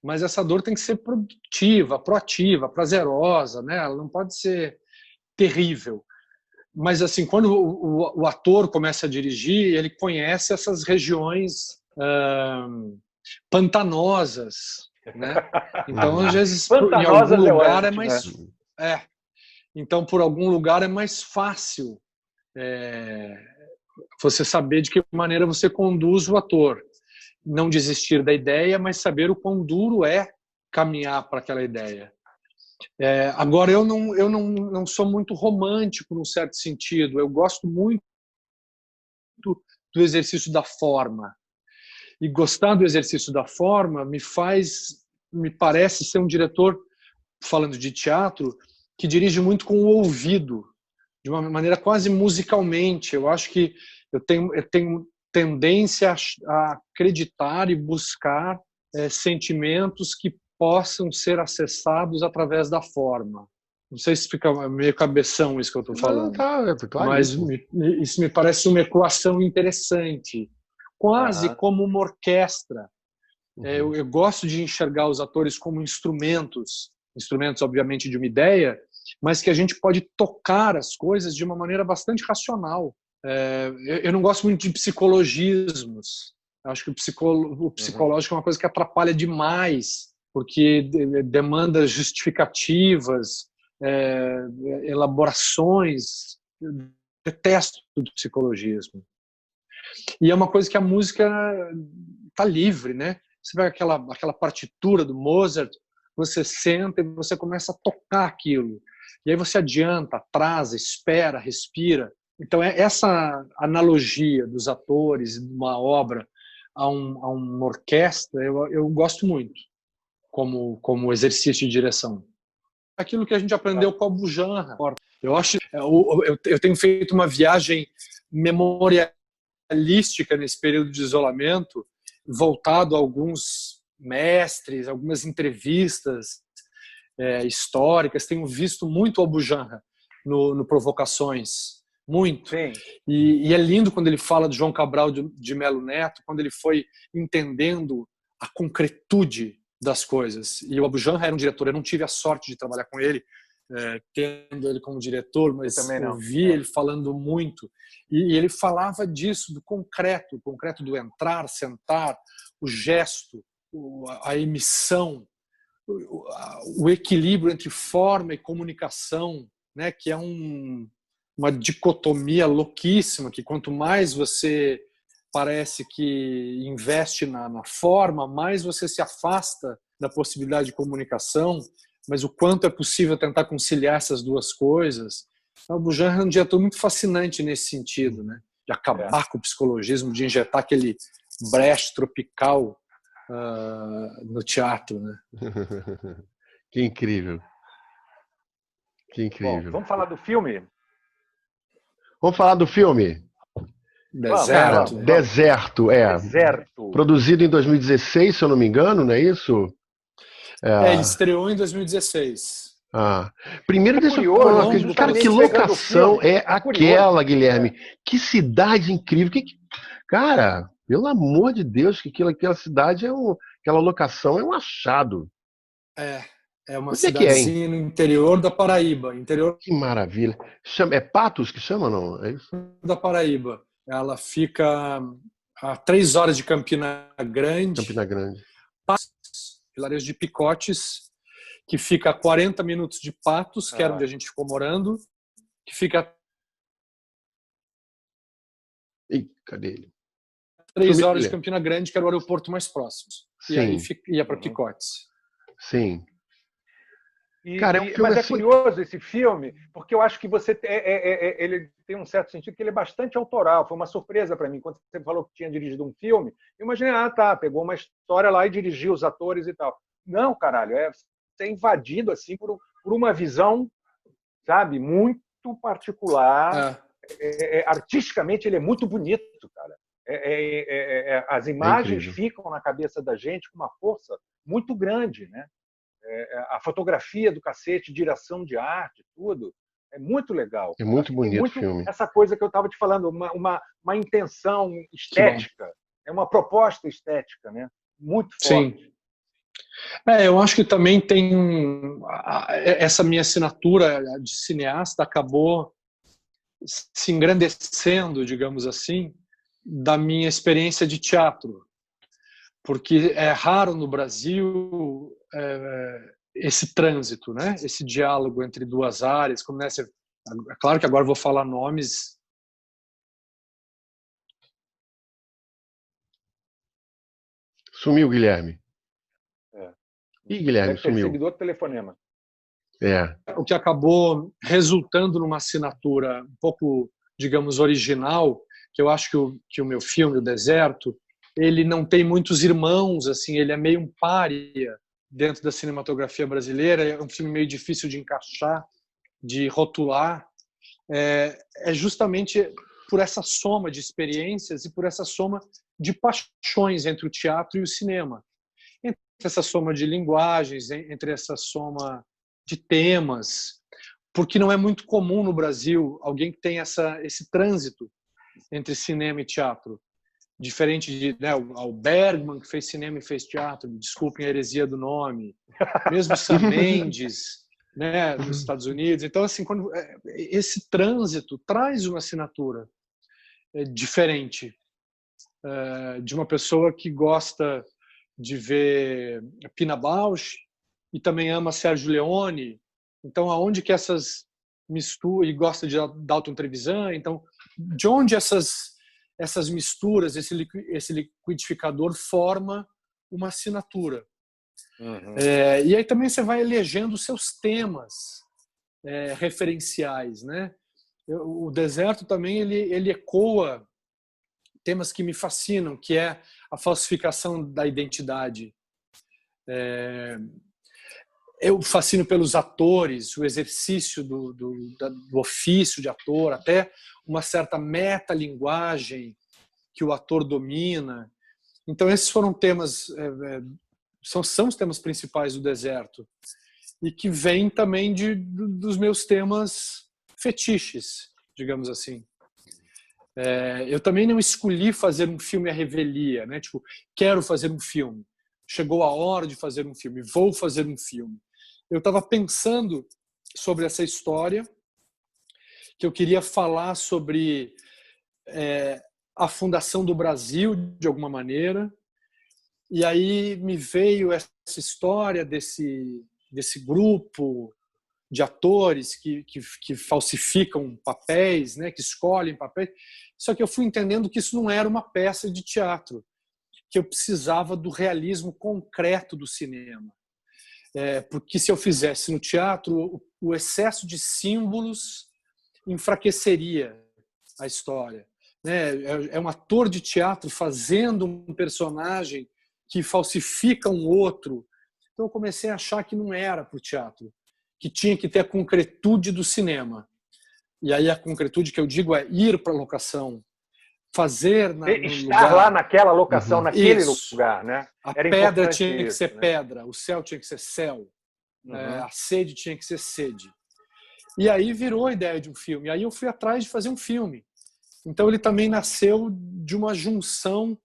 mas essa dor tem que ser produtiva, proativa, prazerosa, né? Ela não pode ser terrível. Mas assim, quando o ator começa a dirigir, ele conhece essas regiões pantanosas, né? Então, às vezes, em algum lugar é mais... Então, por algum lugar é mais fácil você saber de que maneira você conduz o ator. Não desistir da ideia, mas saber o quão duro é caminhar para aquela ideia. Agora, eu não sou muito romântico, num certo sentido. Eu gosto muito do exercício da forma. E gostar do exercício da forma me parece ser um diretor, falando de teatro, que dirige muito com o ouvido, de uma maneira quase musicalmente. Eu acho que eu tenho tendência a acreditar e buscar sentimentos que possam ser acessados através da forma. Não sei se fica meio cabeção isso que eu estou falando. Claro, mas isso me parece uma equação interessante, quase como uma orquestra. Eu gosto de enxergar os atores como instrumentos, obviamente de uma ideia, mas que a gente pode tocar as coisas de uma maneira bastante racional. Eu não gosto muito de psicologismos. Eu acho que o psicológico é uma coisa que atrapalha demais, porque demanda justificativas, elaborações. Eu detesto o psicologismo. E é uma coisa que a música está livre, né? Você vai aquela partitura do Mozart, você senta e você começa a tocar aquilo. E aí você adianta, atrasa, espera, respira. Então, essa analogia dos atores de uma obra a uma orquestra, eu gosto muito como exercício de direção. Aquilo que a gente aprendeu com a Bujanra. Eu tenho feito uma viagem memorialística nesse período de isolamento, voltado a alguns mestres, algumas entrevistas históricas. Tenho visto muito a Bujanra no Provocações. Muito. E é lindo quando ele fala de João Cabral de Melo Neto, quando ele foi entendendo a concretude das coisas. E o Abujanra era um diretor, eu não tive a sorte de trabalhar com ele, tendo ele como diretor, mas eu vi ele falando muito. E ele falava disso, do concreto do entrar, sentar, o gesto, a emissão, o equilíbrio entre forma e comunicação, né, que é uma dicotomia louquíssima, que quanto mais você parece que investe na forma, mais você se afasta da possibilidade de comunicação, mas o quanto é possível tentar conciliar essas duas coisas. O Bujanra é um diretor muito fascinante nesse sentido, né? De acabar com o psicologismo, de injetar aquele breche tropical no teatro, né? Que incrível. Que incrível. Bom, vamos falar do filme? Vamos falar do filme? Deserto. Deserto, Deserto. Produzido em 2016, se eu não me engano, não é isso? Ele estreou em 2016. Primeiro, deixa eu falar, cara, que locação é aquela, Guilherme? Que cidade incrível. Cara, pelo amor de Deus, que aquela cidade aquela locação é um achado. É uma cidadezinha no interior da Paraíba. Que maravilha. É Patos que chama, não? É isso? Da Paraíba. Ela fica a 3 horas de Campina Grande. Patos, vilarejo de Picotes, que fica a 40 minutos de Patos, que era onde a gente ficou morando, que fica... Cadê ele? 3 horas de Campina Grande, que era o aeroporto mais próximo. Sim. E aí ia para Picotes. Sim. Mas é curioso esse filme, porque eu acho que ele tem um certo sentido que ele é bastante autoral. Foi uma surpresa para mim. Quando você falou que tinha dirigido um filme, eu imaginei, pegou uma história lá e dirigiu os atores e tal. Não, caralho, você é invadido assim por uma visão, sabe, muito particular. Artisticamente ele é muito bonito, cara. As imagens ficam na cabeça da gente com uma força muito grande, né? A fotografia do cacete, direção de arte, tudo, é muito legal. É muito bonito o filme. Essa coisa que eu estava te falando, uma intenção estética, é uma proposta estética, né? Muito forte. Sim. Eu acho que também tem essa minha assinatura de cineasta acabou se engrandecendo, digamos assim, da minha experiência de teatro, porque é raro no Brasil esse trânsito, né? Esse diálogo entre duas áreas. Como, né, é claro que agora eu vou falar nomes. Sumiu, Guilherme. Ih, Guilherme, sumiu. Perseguidor do telefonema. O que acabou resultando numa assinatura um pouco, digamos, original, que eu acho que o meu filme, O Deserto, ele não tem muitos irmãos, assim, ele é meio um pária dentro da cinematografia brasileira, é um filme meio difícil de encaixar, de rotular, é justamente por essa soma de experiências e por essa soma de paixões entre o teatro e o cinema, entre essa soma de linguagens, entre essa soma de temas, porque não é muito comum no Brasil alguém que tem esse trânsito entre cinema e teatro. Diferente de o Bergman, que fez cinema e fez teatro, desculpem a heresia do nome, mesmo Sam Mendes, né, nos Estados Unidos. Então, assim, esse trânsito traz uma assinatura diferente de uma pessoa que gosta de ver Pina Bausch e também ama Sérgio Leone. Então, aonde que essas misturas, e gosta de Dalton Trevisan, então, de onde essas misturas, esse liquidificador forma uma assinatura. Uhum. E aí também você vai elegendo os seus temas referenciais, né? O Deserto também ele ecoa temas que me fascinam, que é a falsificação da identidade. Eu fascino pelos atores, o exercício do ofício de ator, até uma certa metalinguagem que o ator domina. Então, esses foram temas, são os temas principais do Deserto, e que vêm também dos meus temas fetiches, digamos assim. Eu também não escolhi fazer um filme à revelia, né? Tipo, quero fazer um filme. Chegou a hora de fazer um filme, vou fazer um filme. Eu estava pensando sobre essa história, que eu queria falar sobre a fundação do Brasil, de alguma maneira, e aí me veio essa história desse grupo de atores que falsificam papéis, né, que escolhem papéis. Só que eu fui entendendo que isso não era uma peça de teatro, que eu precisava do realismo concreto do cinema. Porque se eu fizesse no teatro, o excesso de símbolos enfraqueceria a história. É um ator de teatro fazendo um personagem que falsifica um outro. Então eu comecei a achar que não era para o teatro, que tinha que ter a concretude do cinema. E aí a concretude que eu digo é ir para a locação, fazer estar lá naquela locação, naquele lugar, né? A pedra tinha que ser pedra, o céu tinha que ser céu, a sede tinha que ser sede. E aí virou a ideia de um filme. Aí eu fui atrás de fazer um filme. Então ele também nasceu de uma junção,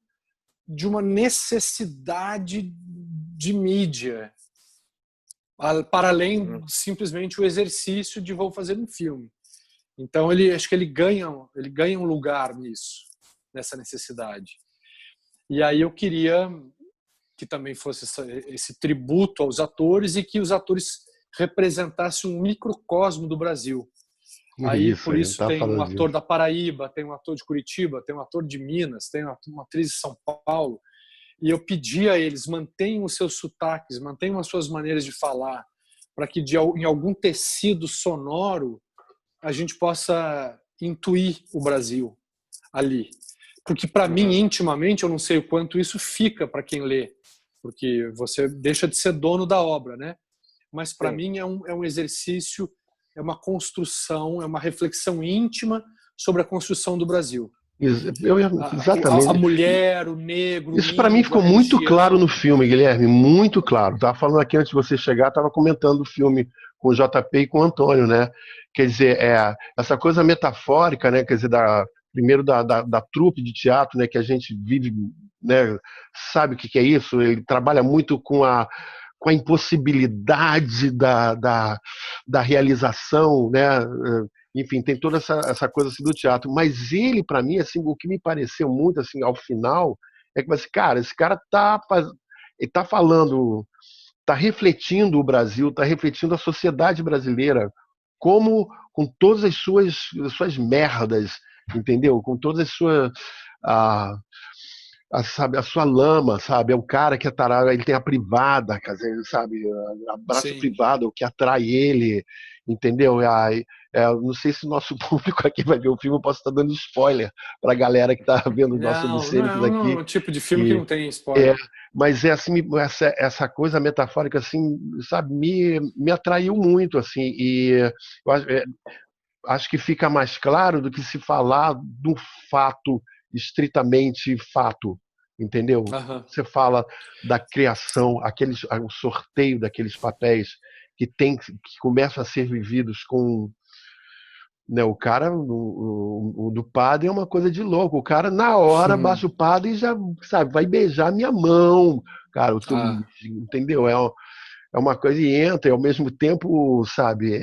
de uma necessidade de mídia, para além de simplesmente o exercício de vou fazer um filme. Então acho que ele ganha um lugar nisso, nessa necessidade. E aí eu queria que também fosse esse tributo aos atores e que os atores representassem um microcosmo do Brasil. Aí por isso tem um ator da Paraíba, tem um ator de Curitiba, tem um ator de Minas, tem uma atriz de São Paulo. E eu pedi a eles, mantenham os seus sotaques, mantenham as suas maneiras de falar, para que em algum tecido sonoro a gente possa intuir o Brasil ali. Porque para mim, intimamente, eu não sei o quanto isso fica para quem lê, porque você deixa de ser dono da obra, né? Mas para mim é um exercício, é uma construção, é uma reflexão íntima sobre a construção do Brasil. Exatamente. A mulher, o negro. Isso para mim ficou muito claro no filme, Guilherme, muito claro. Estava falando aqui antes de você chegar, estava comentando o filme com o JP e com o Antônio, né? Quer dizer, essa coisa metafórica, né? Quer dizer, primeiro da trupe de teatro, né, que a gente vive, né, sabe o que é isso. Ele trabalha muito com a impossibilidade da realização, né? Enfim, tem toda essa coisa assim, do teatro. Mas ele, para mim, assim, o que me pareceu muito assim, ao final é que, cara, esse cara ele tá falando, tá refletindo o Brasil, tá refletindo a sociedade brasileira, como com todas as suas merdas, entendeu? Com todas as suas sabe, a sua lama, sabe? É o cara que é tarado, ele tem a privada, quer dizer, sabe? Abraço privado, o que atrai ele, entendeu? Não sei se o nosso público aqui vai ver o filme, eu posso estar dando spoiler para a galera que está vendo os nossos obscênicos aqui. Não, é um tipo de filme que não tem spoiler. Mas assim, essa coisa metafórica, assim, sabe, me atraiu muito, assim, e eu acho que fica mais claro do que se falar do fato estritamente fato, entendeu? Você fala da criação, o sorteio daqueles papéis que começam a ser vividos com, né, o cara do padre é uma coisa de louco. O cara na hora baixa o padre e já, sabe, vai beijar minha mão, cara, entendeu? É uma coisa e entra, e ao mesmo tempo, sabe,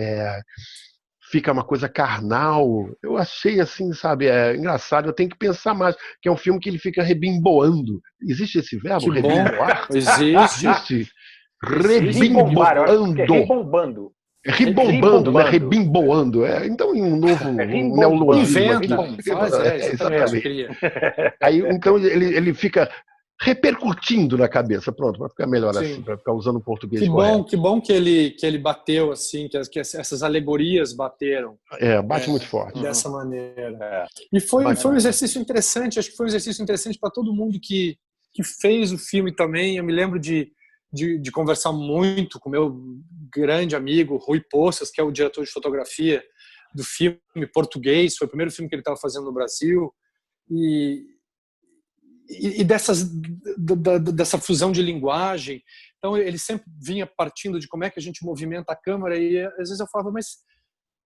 fica uma coisa carnal. Eu achei assim, sabe, engraçado. Eu tenho que pensar mais, que é um filme que ele fica rebimboando. Existe esse verbo? Que rebimboar? Bom. Existe. Rebimboando. Rebombando. Rebombando, né? Rebimboando. Então, um novo neologismo aqui. Exatamente. Aí, então, ele fica repercutindo na cabeça, pronto, para ficar melhor assim, para ficar usando o português correto. Que bom que ele bateu assim, que essas alegorias bateram. Bate muito forte. Dessa maneira. E foi um exercício interessante, acho que foi um exercício interessante para todo mundo que fez o filme também. Eu me lembro de conversar muito com meu grande amigo Rui Poças, que é o diretor de fotografia do filme português, foi o primeiro filme que ele estava fazendo no Brasil, e dessa fusão de linguagem. Então ele sempre vinha partindo de como é que a gente movimenta a câmera, e às vezes eu falava, mas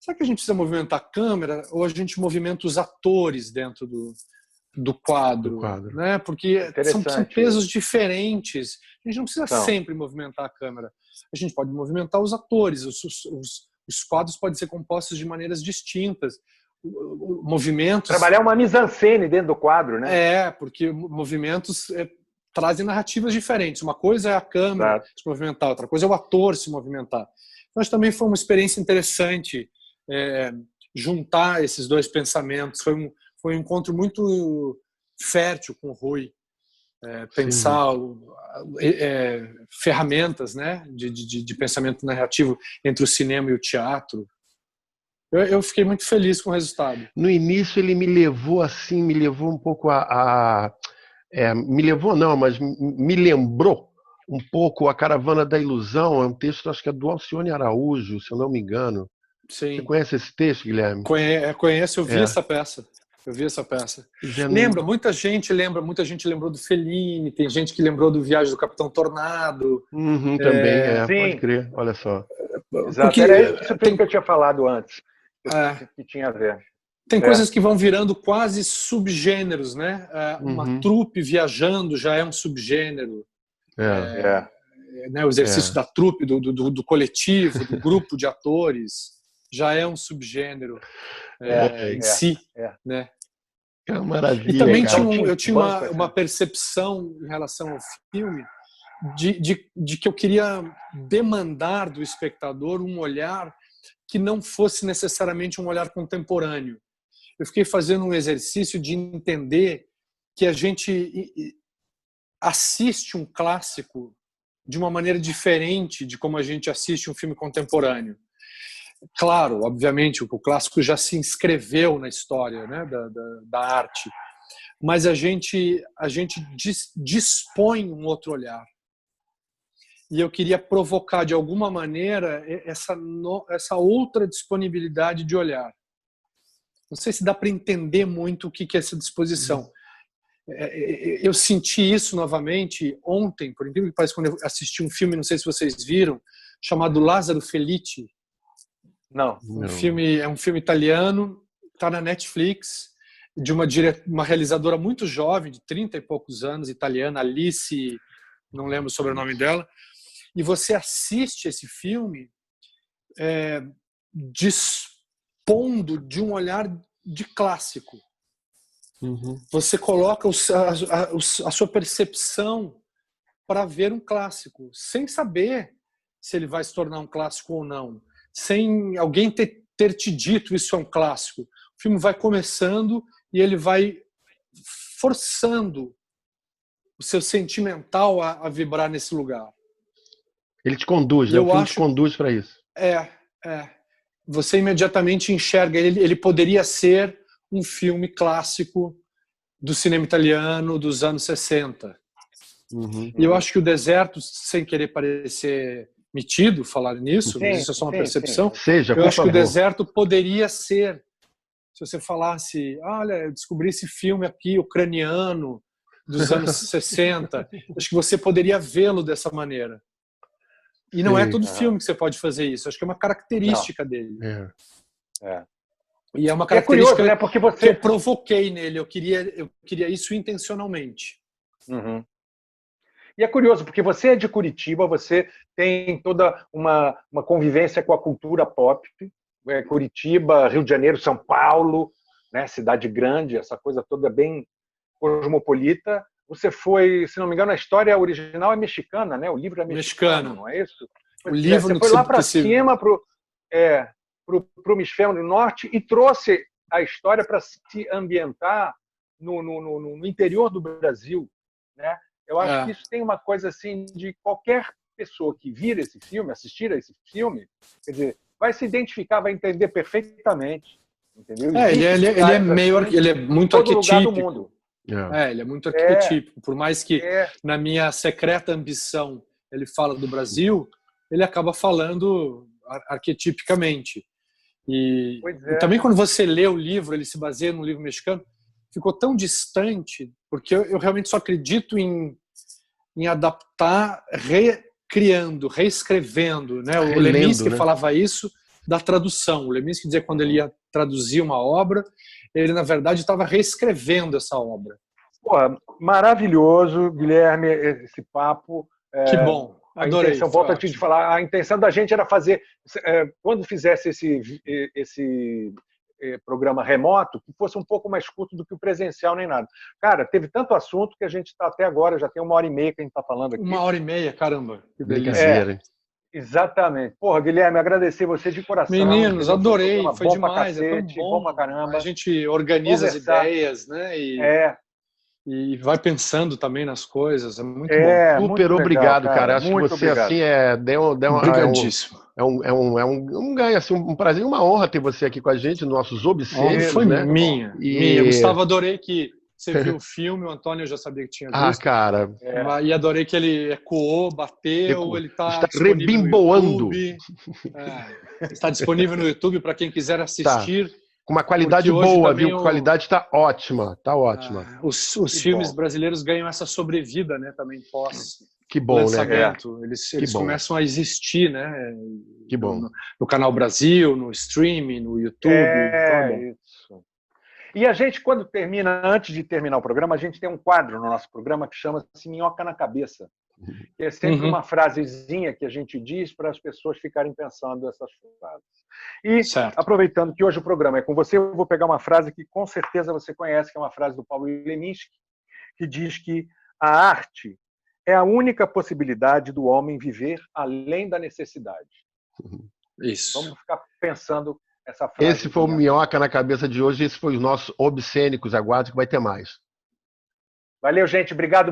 será que a gente precisa movimentar a câmera ou a gente movimenta os atores dentro do quadro, né? Porque são pesos diferentes. A gente não precisa sempre movimentar a câmera. A gente pode movimentar os atores. Os quadros podem ser compostos de maneiras distintas. Movimentos... Trabalhar uma mise-en-scène dentro do quadro, né? Porque movimentos trazem narrativas diferentes. Uma coisa é a câmera se movimentar, outra coisa é o ator se movimentar. Mas também foi uma experiência interessante juntar esses dois pensamentos. Foi um encontro muito fértil com o Rui. Pensar ferramentas, né, de pensamento narrativo entre o cinema e o teatro. Eu fiquei muito feliz com o resultado. No início ele me levou um pouco me levou não, mas me lembrou um pouco A Caravana da Ilusão. É um texto, acho que é do Alcione Araújo, se eu não me engano. Sim. Você conhece esse texto, Guilherme? Conheço, eu vi essa peça. Muita gente lembrou do Fellini, tem gente que lembrou do Viagem do Capitão Tornado. Também, pode crer, olha só. Exato, era isso que eu tinha falado antes, que tinha a ver. Tem coisas que vão virando quase subgêneros, né? Uma trupe viajando já é um subgênero. Né? O exercício da trupe, do coletivo, do grupo de atores, já é um subgênero em si. Né? É uma maravilha. E também eu tinha uma percepção em relação ao filme de que eu queria demandar do espectador um olhar que não fosse necessariamente um olhar contemporâneo. Eu fiquei fazendo um exercício de entender que a gente assiste um clássico de uma maneira diferente de como a gente assiste um filme contemporâneo. Claro, obviamente, o clássico já se inscreveu na história, né, da arte, mas a gente dispõe um outro olhar. E eu queria provocar, de alguma maneira, essa outra disponibilidade de olhar. Não sei se dá para entender muito o que é essa disposição. Eu senti isso novamente ontem, por incrível que pareça, quando eu assisti um filme, não sei se vocês viram, chamado Lázaro Felice. Não. É um filme italiano, está na Netflix, de uma realizadora muito jovem, de 30 e poucos anos, italiana, Alice, não lembro o sobrenome dela, e você assiste esse filme dispondo de um olhar de clássico. Você coloca a sua percepção para ver um clássico, sem saber se ele vai se tornar um clássico ou não, sem alguém ter te dito isso é um clássico. O filme vai começando e ele vai forçando o seu sentimental a vibrar nesse lugar. Ele te conduz, né? O filme te conduz para isso. Você imediatamente enxerga ele poderia ser um filme clássico do cinema italiano dos anos 60. E eu acho que O Deserto, sem querer parecer metido falar nisso, mas isso é só uma percepção, eu acho que O Deserto poderia ser, se você falasse, olha, eu descobri esse filme aqui, ucraniano, dos anos 60, acho que você poderia vê-lo dessa maneira. E não é todo filme que você pode fazer isso, acho que é uma característica dele. E é uma característica curioso, né? Porque que eu provoquei nele, eu queria isso intencionalmente. E é curioso, porque você é de Curitiba, você tem toda uma convivência com a cultura pop, Curitiba, Rio de Janeiro, São Paulo, né? Cidade grande, essa coisa toda bem cosmopolita. Você foi, se não me engano, a história original é mexicana, né? O livro é mexicano, não é isso? O livro você foi lá para cima, para o hemisfério norte, e trouxe a história para se ambientar no interior do Brasil, né? Eu acho que isso tem uma coisa assim de qualquer pessoa que vir esse filme, assistir a esse filme, quer dizer, vai se identificar, vai entender perfeitamente, entendeu? Ele é muito todo arquetípico. Lugar do mundo. Ele é muito arquetípico. Por mais que na minha secreta ambição ele fala do Brasil, ele acaba falando arquetipicamente. E também quando você lê o livro, ele se baseia num livro mexicano, ficou tão distante, porque eu realmente só acredito em adaptar, recriando, reescrevendo, né? O Leminski falava isso da tradução. O Leminski dizia que quando ele ia traduzir uma obra, ele na verdade estava reescrevendo essa obra. Pô, maravilhoso, Guilherme, esse papo. Que bom. Adorei. Volto a te falar, a intenção da gente era fazer, quando fizesse esse programa remoto, que fosse um pouco mais curto do que o presencial, nem nada. Cara, teve tanto assunto que a gente está até agora, já tem 1h30 que a gente está falando aqui. 1h30, caramba. Que delícia. Exatamente. Porra, Guilherme, agradecer você de coração. Meninos, adorei, foi demais, cacete, é tão bom pra caramba. A gente organiza as ideias, né? E vai pensando também nas coisas, é muito bom. Super obrigado, cara. Acho que você obrigado. Assim deu Obrigadíssimo. Um ganho, assim, um prazer e uma honra ter você aqui com a gente, nossos obscenos. Foi né? minha. Gustavo, adorei que você viu o filme, o Antônio eu já sabia que tinha visto. Cara. E adorei que ele ecoou, bateu, ele está rebimboando. Está disponível no YouTube para quem quiser assistir. Com uma qualidade boa, viu? A qualidade está ótima, Os filmes brasileiros ganham essa sobrevida, né? Também pós. Que bom, lançamento. Né? Eles começam a existir, né? Que bom. No Canal Brasil, no streaming, no YouTube. Isso. E a gente, quando termina, antes de terminar o programa, a gente tem um quadro no nosso programa que chama-se Minhoca na Cabeça. Que é sempre uma frasezinha que a gente diz para as pessoas ficarem pensando essas frases. E, aproveitando que hoje o programa é com você, eu vou pegar uma frase que com certeza você conhece, que é uma frase do Paulo Leminski, que diz que a arte é a única possibilidade do homem viver além da necessidade. Isso. Vamos ficar pensando essa frase. Esse foi o Minhoca na Cabeça de hoje, esse foi os nossos obscênicos. Aguardo que vai ter mais. Valeu, gente. Obrigado.